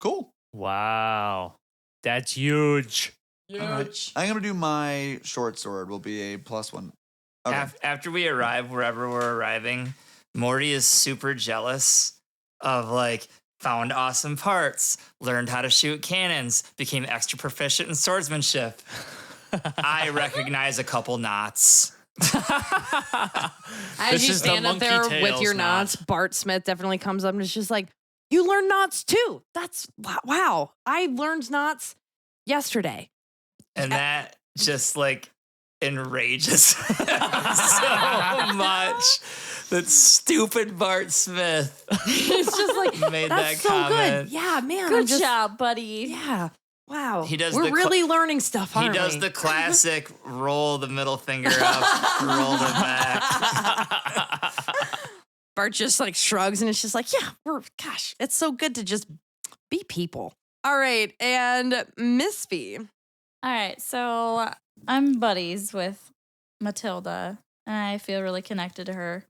F: Cool.
D: Wow. That's huge.
F: All right. I'm gonna do my short sword. Will be a +1. Okay.
E: After we arrive, wherever we're arriving, Morty is super jealous of like found awesome parts, learned how to shoot cannons, became extra proficient in swordsmanship. I recognize a couple knots.
A: As
D: This
A: you
D: is the
A: stand up
D: monkey
A: there with
D: tails
A: your
D: knot.
A: knots, Bart Smith definitely comes up and is just like, "You learn knots too. That's wow. I learned knots yesterday."
E: And that just like enrages him so much that stupid Bart Smith
A: It's just like
E: made
A: that's
E: that
A: so
E: comment.
A: good. Yeah, man.
C: Good
A: I'm just,
C: job, buddy.
A: Yeah. Wow.
E: He does
A: We're
E: the
A: really learning stuff,
E: He
A: aren't
E: does
A: we?
E: the classic roll the middle finger up, roll it back.
A: Bart just like shrugs and it's just like, yeah, gosh, it's so good to just be people. All right. And Misphi.
C: All right, so I'm buddies with Matilda, and I feel really connected to her.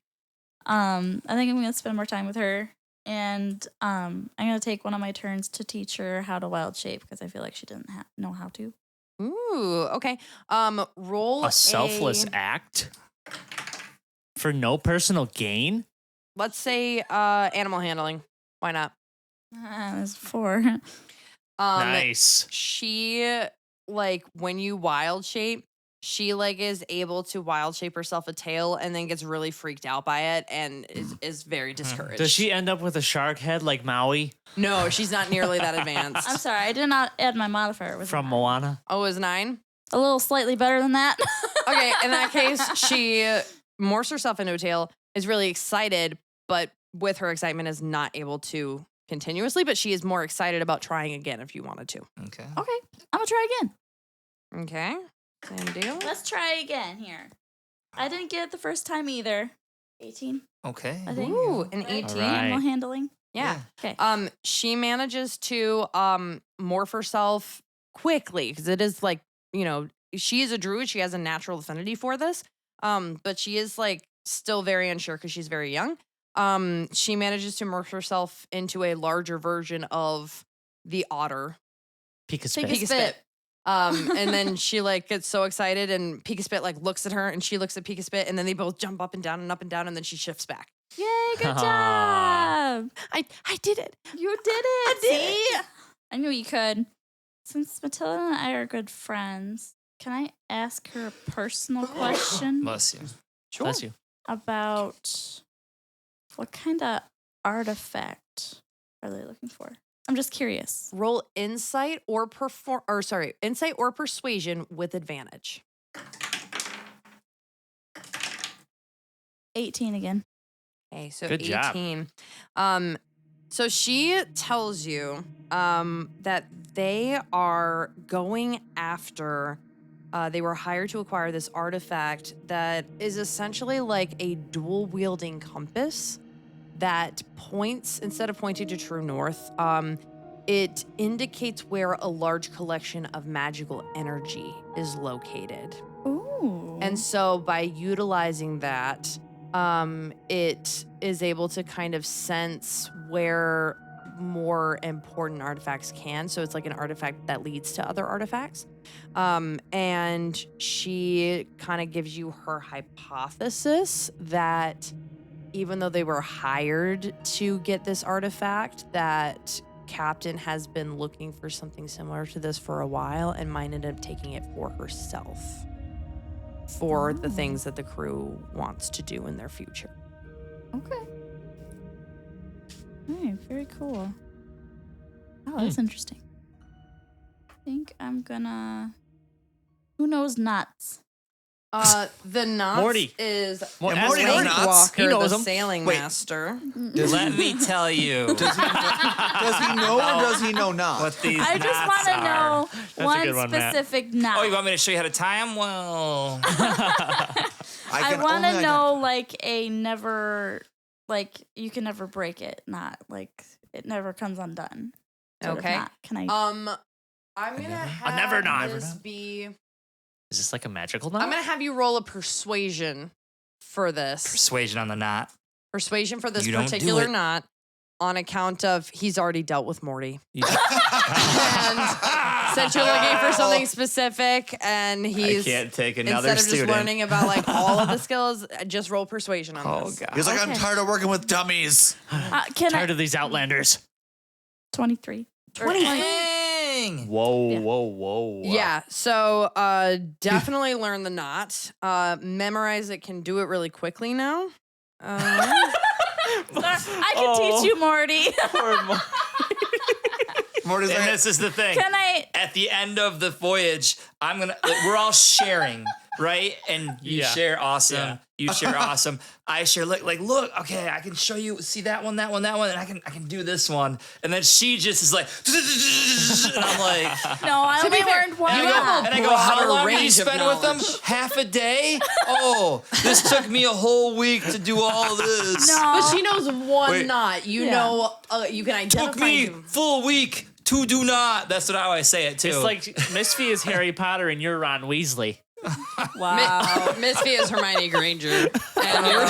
C: I think I'm gonna spend more time with her, and I'm gonna take one of my turns to teach her how to wild shape because I feel like she didn't know how to.
A: Ooh, okay. Roll
D: A selfless act for no personal gain?
A: let's say animal handling. Why not?
C: There's 4.
D: Nice.
A: She like when you wild shape, she like is able to wild shape herself a tail and then gets really freaked out by it and is very discouraged.
D: Does she end up with a shark head like Maui
A: No, she's not nearly that advanced.
C: I'm sorry, I did not add my modifier. It was
D: from
C: 9.
D: Moana?
A: Oh, it was 9?
C: A little slightly better than that.
A: Okay, in that case, she morphs herself into a tail, is really excited, but with her excitement is not able to continuously, but she is more excited about trying again if you wanted to.
E: Okay.
C: Okay, I'm gonna try again.
A: Okay, same deal.
C: Let's try again here. I didn't get it the first time either. 18,
E: Okay.
C: I think.
A: Ooh, an
C: Right?
A: 18.
D: All right.
C: Animal handling.
A: Yeah.
C: Okay.
A: She manages to morph herself quickly because it is like, she is a druid. She has a natural affinity for this. But she is like still very unsure because she's very young. She manages to morph herself into a larger version of the otter.
D: Pika
C: Take a
D: Spit.
C: spit.
A: And then she like gets so excited and Pika Spit like looks at her and she looks at Pika Spit and then they both jump up and down and then she shifts back.
C: Yay, good
D: Aw.
C: job.
A: I did it.
C: You did it.
A: did
C: See? I knew you could. Since Matilda and I are good friends, can I ask her a personal question
E: Bless you.
D: Bless you.
C: about what kind of artifact are they looking for? I'm just curious.
A: Roll insight or persuasion with advantage.
C: 18 again.
A: Okay, so
D: Good job.
A: 18. So she tells you that they are going after. They were hired to acquire this artifact that is essentially like a dual wielding compass that points, instead of pointing to true north, it indicates where a large collection of magical energy is located.
C: Ooh.
A: And so by utilizing that, it is able to kind of sense where more important artifacts can. So it's like an artifact that leads to other artifacts. And she kind of gives you her hypothesis that even though they were hired to get this artifact, that Captain has been looking for something similar to this for a while and might end up taking it for herself for the things that the crew wants to do in their future.
C: Okay. All right, very cool. Oh, that's interesting. I think I'm gonna... Who knows nuts?
A: The Knots
D: Morty.
A: is
F: Yeah, Morty knows knots.
A: Walker,
D: He knows
A: the
D: them.
A: sailing
F: Wait.
A: master.
E: Let me tell you
F: Does he know or does he know not?
E: what these
C: I just
E: knots
C: want to
E: are.
C: know
D: a
C: one
D: good one, Matt.
C: specific knot.
E: Oh, you want me to show you how to tie them? Well,
C: I
F: can
C: want
F: only
C: to know like a never, like you can never break it knot. Like it never comes undone. sort of
A: Okay.
C: knot. Can I?
A: I'm gonna have
D: never not.
A: this be.
D: Is this like a magical knot?
A: I'm gonna have you roll a persuasion for this.
E: persuasion on the knot.
A: Persuasion for this
E: You don't do
A: particular
E: it.
A: knot, on account of he's already dealt with Morty. And since you're looking for something specific, and he's
E: take
A: instead of just learning about like all of the skills, just roll persuasion on
E: Oh
A: this.
E: god.
F: He's like, I'm
C: Okay.
F: tired of working with dummies.
C: Can
D: Tired
C: I?
D: of these Outlanders.
C: 23.
E: Dang.
D: Whoa,
C: Yeah.
D: whoa.
A: Yeah, so definitely learn the knot. Memorize it, can do it really quickly now.
C: I can teach you, Morty.
F: Morty's
E: And
F: like,
E: this is the thing.
C: Can I?
E: At the end of the voyage, we're all sharing, right? And you
D: Yeah.
E: share awesome.
D: Yeah.
E: You share awesome. I share look, okay, I can show you, see that one, and I can do this one. And then she just is like, and I'm like,
C: No, I only learned one.
A: you
E: and I go,
A: have a
E: and I go, how
A: broader
E: long did you
A: range of
E: spend with them?
A: knowledge.
E: Half a day? Oh, this took me a whole week to do all this.
C: No.
A: But she knows one
E: Wait.
A: knot. You
C: Yeah.
A: know, you can identify.
E: Took me
A: them.
E: full week to do not. That's how I say it too.
D: It's like Misphi is Harry Potter and you're Ron Weasley.
C: Wow.
A: Misphi is Hermione Granger. And you're
E: all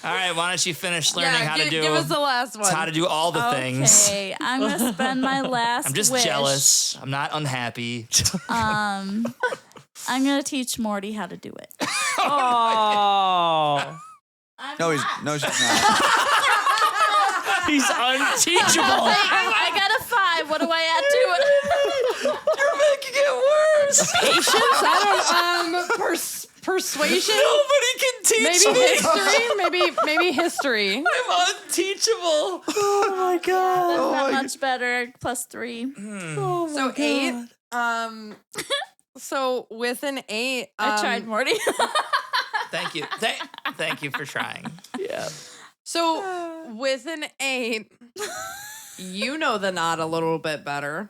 E: right, why don't you finish learning how to do
A: give us the last one.
E: how to do all the things.
C: Okay, I'm gonna spend my last.
E: I'm just
C: wish.
E: jealous. I'm not unhappy.
C: I'm gonna teach Morty how to do it.
D: Oh,
F: no, she's not.
D: he's unteachable.
C: I got a 5. What do I add to it?
E: You're making it worse.
A: Patience? I don't persuasion?
E: Nobody can teach
A: Maybe
E: me.
A: history? Maybe history.
E: I'm unteachable.
F: Oh my god.
C: Not much better. +3.
A: So 8. So with an 8,
C: I tried, Morty.
E: Thank you. Thank you for trying.
D: Yeah.
A: So with an 8, you know the knot a little bit better.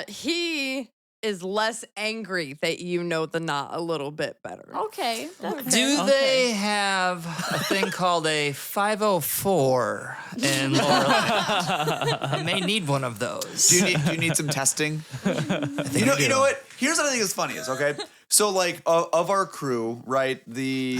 A: He is less angry that you know the knot a little bit better.
C: Okay.
E: Do they have a thing called a 504 in Laurel? I may need one of those.
F: Do you need some testing? You know what? Here's what I think is funniest, okay? So like of our crew, right? The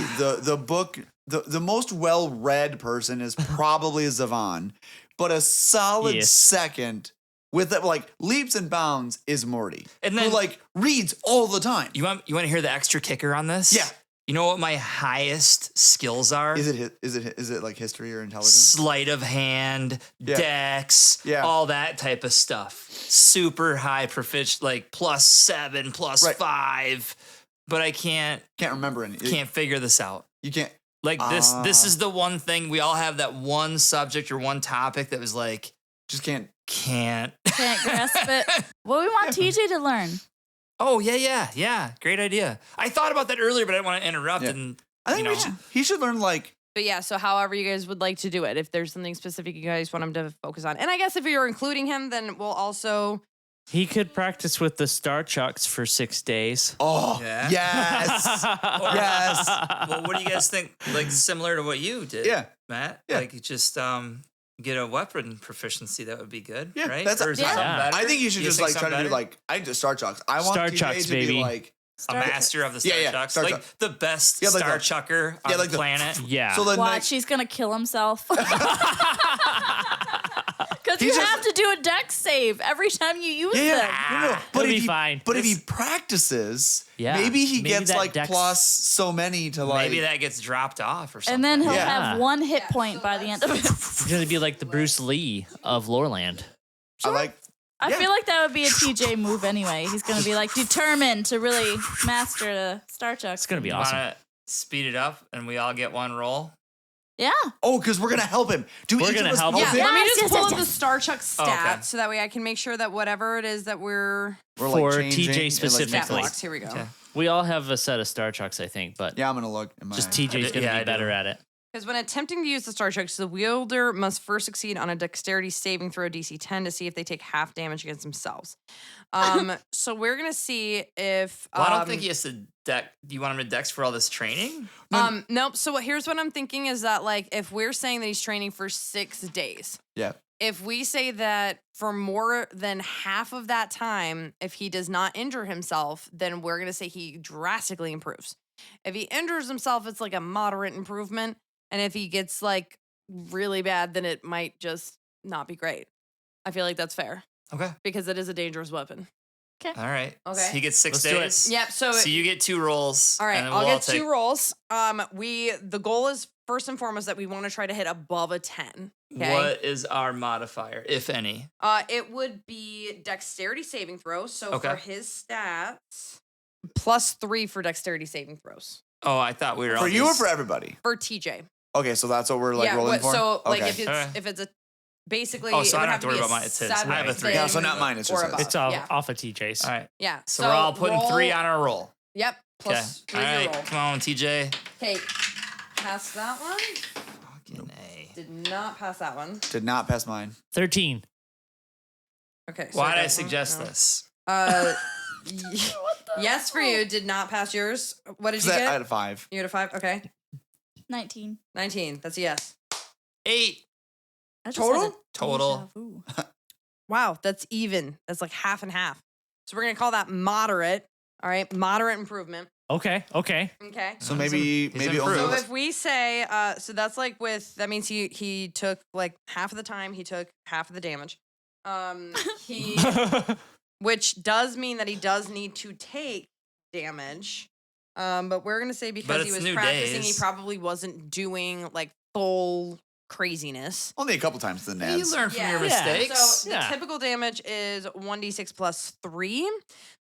F: book, the most well-read person is probably Zavaan, but a solid
D: Yes.
F: second with that, like leaps and bounds is Morty,
E: And then-
F: who like reads all the time.
E: You want to hear the extra kicker on this?
F: Yeah.
E: You know what my highest skills are?
F: Is it like history or intelligence?
E: Sleight of hand,
F: Yeah.
E: dex,
F: Yeah.
E: all that type of stuff. Super high proficient, like +7,
F: Right.
E: +5. But I can't
F: Can't remember any.
E: figure this out.
F: You can't.
E: Like this is the one thing we all have, that one subject or one topic that was like
F: Just can't.
C: Can't grasp it. Well, we want TJ to learn.
E: Oh yeah. Great idea. I thought about that earlier, but I didn't want to interrupt. And
F: I think he should learn like.
A: But yeah, so however you guys would like to do it, if there's something specific you guys want him to focus on. And I guess if you're including him, then we'll also...
D: He could practice with the Star Chucks for 6 days.
F: Oh,
E: Yeah.
F: yes. Yes.
E: Well, what do you guys think? Like similar to what you did, Matt?
F: Yeah.
E: Like just get a weapon proficiency. That would be good,
F: Yeah,
E: right?
F: that's
E: Or is it something better?
F: I think you should just like try to do like I do Star Chucks. I want
D: Star
F: TJ
D: Chucks,
F: to
D: baby.
F: be like
E: a master of the Star Chucks,
F: Star
E: like
F: Chuck.
E: the best
F: Yeah, like
E: Star
F: the-
E: Chucker on
F: yeah, like
E: the
F: the-
E: planet.
D: Yeah.
F: So the
C: Watch,
F: next,
C: he's gonna kill himself. Because you
F: He's just-
C: have to do a dex save every time you use them.
F: no. But
D: He'll
F: if
D: be
F: he,
D: fine.
F: But if he practices,
D: Yeah.
F: maybe he
D: Maybe
F: gets
D: that
F: like
D: dex-
F: plus so many to like.
E: Maybe that gets dropped off or something.
C: And then he'll
D: Yeah.
C: have 1 hit point by the end of it.
D: He's going to be like the Bruce Lee of Loreland.
F: I like.
C: I
F: Yeah.
C: feel like that would be a TJ move anyway. He's going to be like determined to really master the Star Chucks.
D: It's going to be
E: you
D: awesome.
E: want to speed it up and we all get one roll?
C: Yeah.
F: Oh, because we're gonna help him. Do
D: We're
F: each
D: gonna
F: of us
D: help
A: Yeah,
D: him.
A: let me
C: Yes,
A: just
C: yes,
A: pull
C: yes,
A: up the
C: yes.
A: Star Chuck stat
E: okay.
A: so that way I can make sure that whatever it is that we're...
F: We're
D: For
F: changing
D: TJ
F: and, like,
D: specifically.
A: Stat
F: making-
A: blocks, here we go.
E: Okay.
D: We all have a set of Star Chucks, I think, but
F: Yeah, I'm gonna look. In my,
D: just TJ's going to
E: Yeah, I
D: be
E: do.
D: better at it.
A: Because when attempting to use the Star Chucks, the wielder must first succeed on a dexterity saving throw DC 10 to see if they take half damage against themselves. So we're going to see if...
E: Well, I don't think he has to deck. Do you want him to dex for all this training?
A: Nope. So here's what I'm thinking is that, like, if we're saying that he's training for 6 days,
F: Yeah.
A: if we say that for more than half of that time, if he does not injure himself, then we're going to say he drastically improves. If he injures himself, it's like a moderate improvement. And if he gets like really bad, then it might just not be great. I feel like that's fair
E: Okay.
A: because it is a dangerous weapon.
E: All right.
A: Okay.
E: So he gets 6
D: Let's do it.
E: days.
A: Yep. So,
E: So you get 2 rolls.
A: all right,
E: and then
A: I'll
E: we'll all
A: get
E: take-
A: 2 rolls. The goal is first and foremost that we want to try to hit above a 10. Okay.
E: What is our modifier, if any?
A: It would be dexterity saving throws. So
E: Okay.
A: for his stats, +3 for dexterity saving throws
E: Oh, I thought we were
F: For
E: all
F: you or
E: just-
F: for everybody?
A: for TJ.
F: Okay, so that's what we're like rolling for.
A: So like
F: Okay.
A: if it's
E: Okay.
A: if it's a basically
E: Oh, so
A: it
E: I
A: would
E: don't have to worry
A: be a
E: about mine. It's his. I
A: 7
E: have a 3.
F: Yeah, so not mine, it's
A: or
F: just his.
A: above.
D: It's all
A: yeah.
D: off of TJ's.
E: All right.
A: Yeah.
E: So we're all putting
A: roll-
E: 3 on our roll.
A: Yep.
E: Okay.
A: Plus 3
E: All
A: to
E: right.
A: roll.
E: Come on, TJ.
A: Okay. Pass that one.
E: Fucking A.
A: Did not pass that one.
F: Did not pass mine.
D: 13.
A: Okay. so
E: Why did I
A: that one,
E: suggest
A: no.
E: this?
A: Yes for you. Did not pass yours. What did
F: 'Cause
A: you
F: I
A: get?
F: had a 5.
A: You had a 5. Okay.
C: 19.
A: 19. That's a yes.
E: 8
C: I just
A: Total?
C: had a
E: total.
C: deja vu.
A: Wow, that's even. That's like half and half. So we're gonna call that moderate. All right, moderate improvement.
D: Okay.
A: Okay.
F: So maybe
E: He's
F: only.
E: improved.
A: So if we say, so that's like with that means he took like half of the time, he took half of the damage. He which does mean that he does need to take damage. But we're gonna say because he
E: it's
A: was
E: new
A: practicing,
E: days.
A: he probably wasn't doing like full craziness.
F: Only a couple times to the
E: You
F: Nads.
E: learn from your
D: Yeah.
E: mistakes.
A: So
D: Yeah.
A: the typical damage is 1d6 plus 3.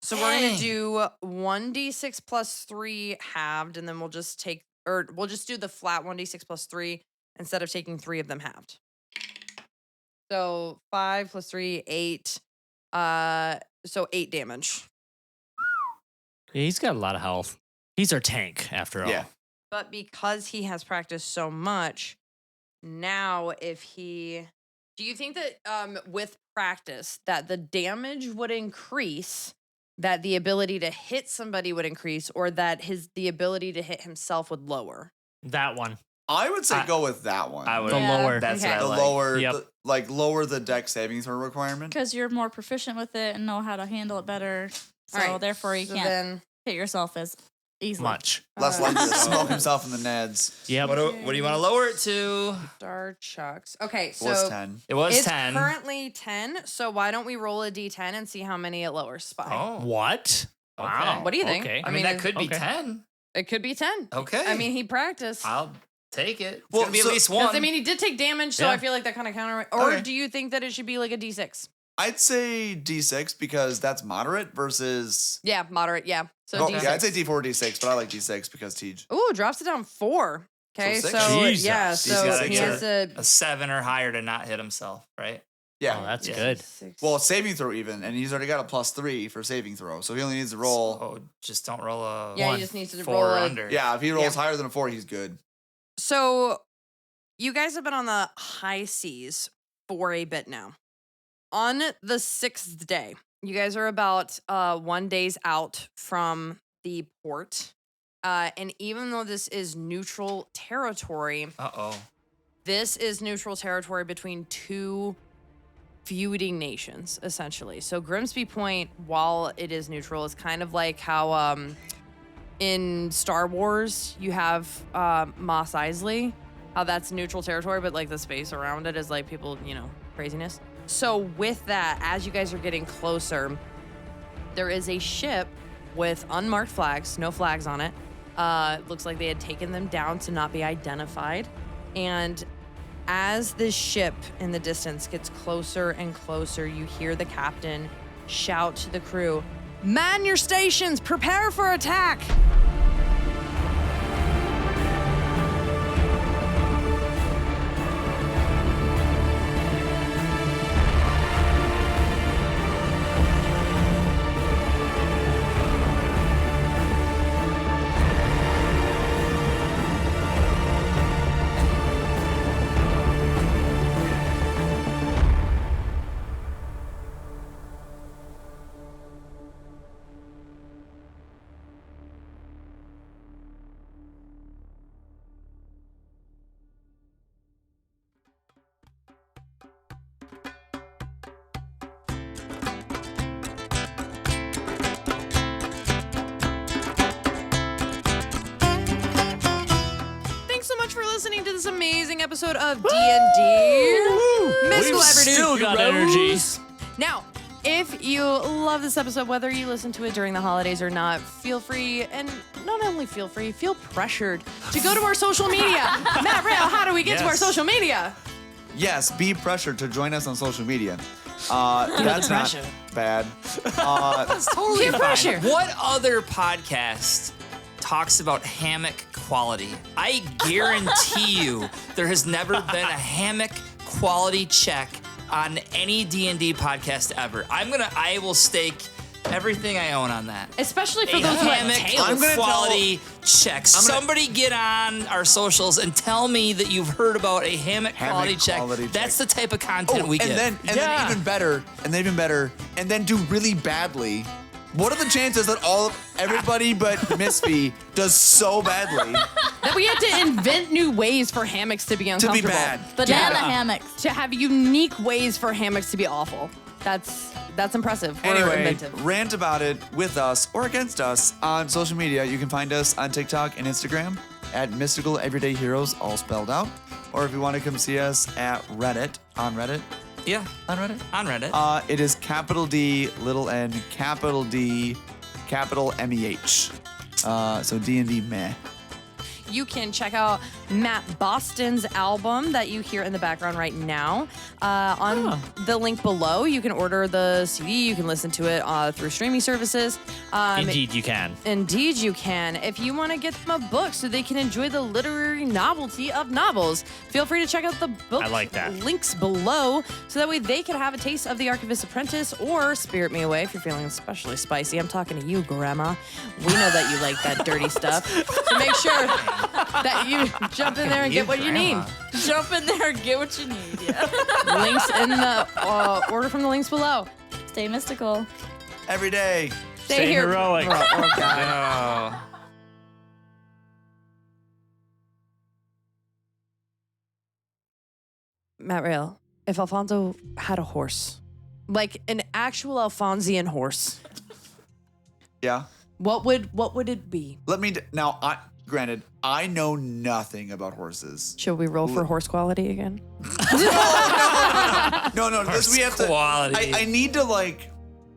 A: So we're
E: Dang.
A: gonna do 1d6 plus 3 halved, and then we'll just do the flat 1d6 plus 3 instead of taking 3 of them halved. So 5 plus 3, 8. So 8 damage.
D: Yeah, he's got a lot of health. He's our tank, after all.
F: Yeah.
A: But because he has practiced so much, now if he do you think that with practice that the damage would increase, that the ability to hit somebody would increase, or that the ability to hit himself would lower?
D: That one.
F: I would say
E: I-
F: go with that one.
E: I would.
D: The
C: Yeah.
D: lower.
E: That's
A: Okay.
E: what I
F: the
E: like.
F: lower,
D: Yep.
F: lower the deck saving throw requirement.
C: Because you're more proficient with it and know how to handle it better. So
A: All right,
C: therefore you
A: so
C: can't
A: then
C: hit yourself as easily.
D: Much.
F: Less likely to
A: uh,
F: smoke himself in the Neds.
D: Yep.
E: What do you want to lower it to?
A: Star Chucks. Okay,
F: It was
A: so
F: 10.
E: It was
A: it's
E: 10.
A: currently 10. So why don't we roll a d10 and see how many it lowers by?
E: Oh.
D: What? Wow.
A: What do you think?
D: Okay.
E: I mean, that
A: it-
E: could be
D: okay.
E: 10.
A: It could be 10.
E: Okay.
A: I mean, he practiced.
E: I'll take it. It's
F: Well,
E: gonna be
F: so-
E: at least
A: Because,
E: one.
A: I mean, he did take damage, so
D: Yeah.
A: I feel like that kind of counter. Or
F: Okay.
A: do you think that it should be like a d6?
F: I'd say D6 because that's moderate versus.
A: Yeah, moderate. Yeah. So
F: Oh,
A: d6.
F: yeah, I'd say D4 or D6, but I like D6 because Tej.
A: Ooh, drops it down 4. Okay,
F: So
A: so,
F: six?
D: Jesus.
A: yeah,
F: He's
A: so
F: gotta
A: he
F: get
A: has a
E: A 7 or higher to not hit himself, right?
F: Yeah.
D: Oh, that's
E: Yeah.
D: good.
F: Well, saving throw even, and he's already got a +3 for saving throw, so he only needs to roll.
E: Oh, just don't roll a
A: Yeah, he
E: 1.
A: just needs to
E: 4
A: roll
E: or
A: a-
E: under.
F: Yeah, if he rolls
A: Yeah.
F: higher than a 4, he's good.
A: So, you guys have been on the high seas for a bit now. On the 6th day, you guys are about 1 day's out from the port. And even though this is neutral territory,
E: Uh-oh.
A: this is neutral territory between two feuding nations, essentially. So Grimsby Point, while it is neutral, is kind of like how in Star Wars you have Mos Eisley, how that's neutral territory, but like the space around it is like people, craziness. So with that, as you guys are getting closer, there is a ship with unmarked flags, no flags on it. Looks like they had taken them down to not be identified. And as this ship in the distance gets closer and closer, you hear the captain shout to the crew, "Man your stations, prepare for attack!" Thanks so much for listening to this amazing episode of D&D. Miss
D: We've still got energy.
A: Now, if you love this episode, whether you listen to it during the holidays or not, feel free, and not only feel free, feel pressured to go to our social media. Matt Rail, how do we get to our
D: Yes.
A: social media?
F: Yes, be pressured to join us on social media. That's not
A: pressure.
F: bad.
E: Totally
A: Peer
E: fine.
A: pressure.
E: What other podcast talks about hammock quality? I guarantee you there has never been a hammock quality check on any D&D podcast ever. I will stake everything I own on that.
A: Especially for
E: A
A: those who have
E: hammock
A: tails.
F: I'm gonna
E: quality check. Somebody get on our socials and tell me that you've heard about a hammock quality check.
F: quality check.
E: That's the type of content we
F: and
E: get.
F: then even better, and then do really badly. What are the chances that everybody but Misphi does so badly
A: That we had to invent new ways for hammocks to be
F: to
A: uncomfortable.
F: be bad?
C: Banana hammocks.
A: To have unique ways for hammocks to be awful. That's impressive. We're
F: Anyway,
A: inventive.
F: rant about it with us or against us on social media. You can find us on TikTok and Instagram at Mystical Everyday Heroes, all spelled out. Or if you want to come see us at Reddit, on Reddit,
E: yeah,
F: on Reddit.
E: on Reddit.
F: It is capital D, little n, capital D, capital MEH. So D&D meh.
A: You can check out Matt Boston's album that you hear in the background right now on the link below. You can order the CD. You can listen to it through streaming services.
D: Indeed, you can.
A: Indeed, you can. If you want to get them a book so they can enjoy the literary novelty of novels, feel free to check out the book
D: I like that.
A: links below so that way they can have a taste of The Archivist's Apprentice or Spirit Me Away if you're feeling especially spicy. I'm talking to you, Grandma. We know that you like that dirty stuff. So make sure that you jump in there and get what you need.
C: Jump in there and get what you need. Yeah.
A: Links in the order from the links below.
C: Stay mystical.
F: Every day.
A: Stay here.
D: heroic.
A: Oh, God.
E: Oh.
A: Matt Rail, if Alfonso had a horse, like an actual Alfonsian horse,
F: Yeah.
A: what would it be?
F: Let me granted, I know nothing about horses.
A: Should we roll for horse quality again?
F: No, this we have to.
E: Quality.
F: I need to like.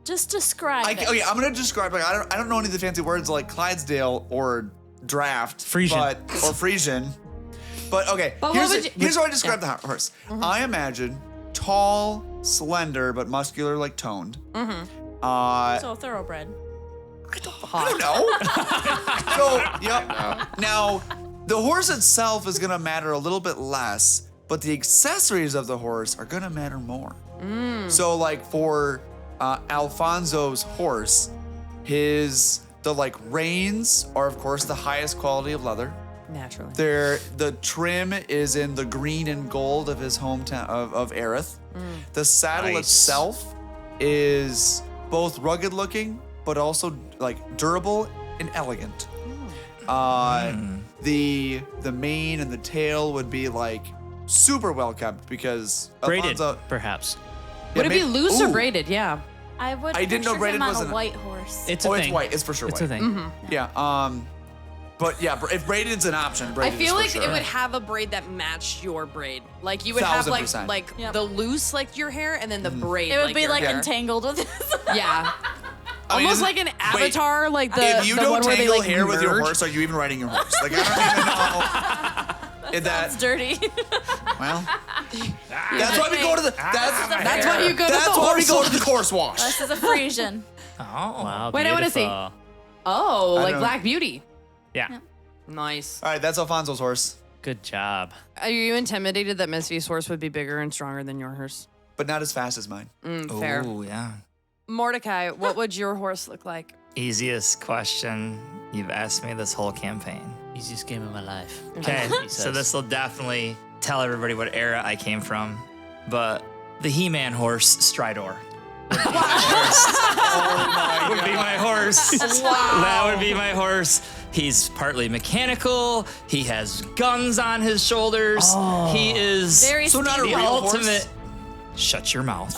C: Just describe it.
F: Okay, I'm gonna describe. Like, I don't know any of the fancy words like Clydesdale or draft,
D: Frisian.
F: or Frisian. But okay,
A: But what would you-
F: here's how I describe the horse. I imagine tall, slender, but muscular, like toned.
C: So thoroughbred.
F: I don't know. So, yep. Now, The horse itself is gonna matter a little bit less, but the accessories of the horse are gonna matter more. So like for Alfonso's horse, the like reins are of course the highest quality of leather.
A: Naturally.
F: The trim is in the green and gold of his hometown of Aerith. The saddle
D: Nice.
F: itself is both rugged looking, but also like durable and elegant. The mane and the tail would be like super well kept because
D: Braided,
F: Alfonso,
D: perhaps.
A: Would it be loose or
F: Ooh.
A: braided? Yeah.
C: I would.
F: I didn't know
C: picture
F: braided
C: him on
F: wasn't-
C: a white horse.
D: It's a
F: Oh,
D: thing.
F: it's white. It's for sure
D: It's
F: white.
D: a thing.
F: Yeah. But yeah, if braided's an option,
A: I
F: braided
A: feel
F: is
A: like
F: for
A: it
F: sure.
A: would have a braid that matched your braid. Like you would have
F: 1000%.
A: like
C: Yep.
A: the loose like your hair and then the braid.
C: It would be
A: your
C: like
A: hair.
C: entangled with this.
A: Yeah.
F: I mean,
A: Almost like an avatar, like the
F: If you
A: the
F: don't
A: one where they
F: tangle
A: like
F: hair with your
A: merge.
F: horse, are you even riding your horse? Like I don't even know.
C: That's dirty.
F: Well, that's why we go to the.
A: That's why you go to
F: That's
A: the
F: why we
A: horse.
F: go to the horse wash.
C: This is a Frisian.
E: Oh.
D: Wow,
A: Wait, I wanna see.
D: beautiful.
A: Oh,
F: I
A: like
F: don't-
A: Black Beauty.
D: Yeah.
A: Nice.
F: All right, that's Alfonso's horse,
D: Good job.
A: Are you intimidated that Misphi's horse would be bigger and stronger than your horse?
F: but not as fast as mine.
A: Fair.
E: Ooh, yeah.
A: Mordecai, what would your horse look like?
E: Easiest question you've asked me this whole campaign.
D: Easiest game of my life.
E: Okay,
D: He
E: so
D: says.
E: this will definitely tell everybody what era I came from. But the He-Man horse, Stridor. Would be my horse. That would be my horse. He's partly mechanical. He has guns on his shoulders. He is
C: Very
F: So not a
E: the
C: steely.
F: real horse?
E: ultimate. Shut your mouth.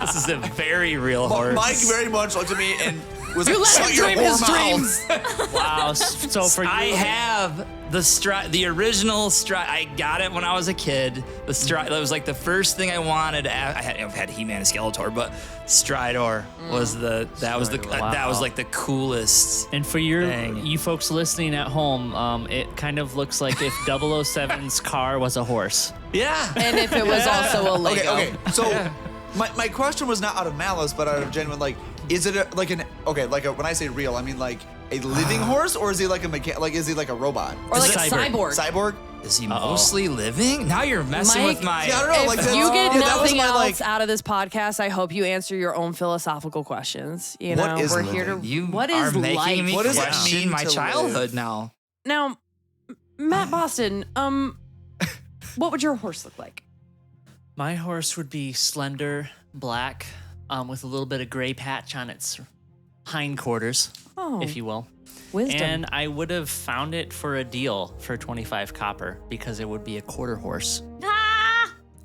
E: This is a very real horse.
F: Mike very much looked at me and was
A: You
F: like,
A: let
F: "Shut
A: him
F: your
A: dream his
F: whore
A: dreams.
F: mouth."
D: Wow. So for you,
E: I have the original Stride. I got it when I was a kid. The Stride, that was like the first thing I wanted. I've had He-Man and Skeletor, but Stridor was that was
D: Wow.
E: like the coolest.
D: And for
E: Dang.
D: you folks listening at home, it kind of looks like if 007's car was a horse.
E: Yeah.
A: And if it was also a Lego.
F: Okay. So my question was not out of malice, but out of genuine like, is it when I say real, I mean like a living horse, or is he like is he like a robot?
A: Or like a
D: Cyborg.
A: cyborg.
F: Cyborg?
E: Is he mostly living? Now you're messing
A: Mike,
E: with my.
F: Yeah, I don't know.
A: If
F: Like
A: you get
F: that was
A: nothing
F: my,
A: else out of this podcast, I hope you answer your own philosophical questions. You
F: What
A: know,
F: is
A: we're here to.
F: living?
E: You
A: what
E: are
A: is
E: making
A: life?
E: me
F: What does it
E: question
F: mean
E: my
F: to
E: childhood
F: live?
E: now.
A: Now, Matt Boston, what would your horse look like?
D: My horse would be slender, black, with a little bit of gray patch on its hindquarters,
A: Oh,
D: if you will.
A: wisdom.
D: And I would have found it for a deal for 25 copper because it would be a quarter horse.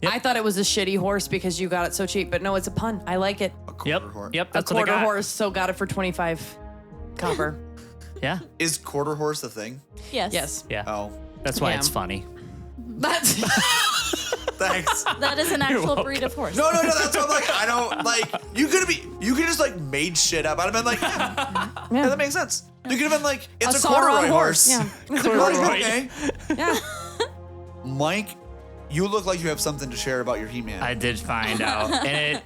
A: I thought it was a shitty horse because you got it so cheap, but no, it's a pun. I like it.
F: A quarter
D: Yep.
F: horse.
D: Yep.
A: A
D: That's what I
A: quarter
D: got.
A: horse, so got it for 25 copper.
D: Yeah.
F: Is quarter horse the thing?
C: Yes.
A: Yes.
D: Yeah.
F: Oh,
D: That's why
A: Yeah.
D: it's funny.
A: That's
F: thanks.
C: That is an actual breed of horse.
F: No, that's what I'm like. I don't like. You could just like made shit up. I'd have been like, yeah, that makes sense. You could have been like, it's a
A: Sauron
F: corduroy horse.
A: Yeah. It's a
F: Like,
A: corduroy.
F: okay.
A: Yeah.
F: Mike, you look like you have something to share about your He-Man.
E: I did find out, and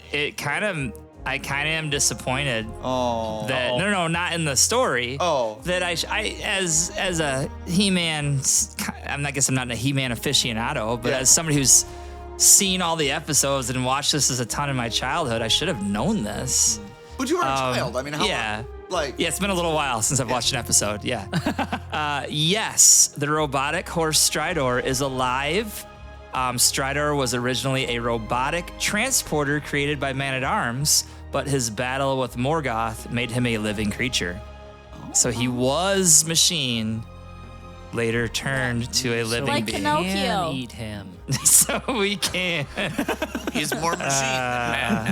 E: I kind of am disappointed
F: Oh.
E: that no, not in the story.
F: Oh.
E: That I as a He-Man, I'm not guess I'm not a He-Man aficionado, but
F: Yeah.
E: as somebody who's seen all the episodes and watched this as a ton in my childhood, I should have known this.
F: But you were a child. I mean, how?
E: Yeah.
F: Like.
E: Yeah, it's been a little while since I've watched an episode. Yeah. Yes, the robotic horse Stridor is alive. Stridor was originally a robotic transporter created by Man-at-Arms, but his battle with Morgoth made him a living creature. So he was machine, later turned to a living
C: Like
E: being.
C: Pinocchio.
D: And eat him.
E: So we can.
F: He's more machine than man.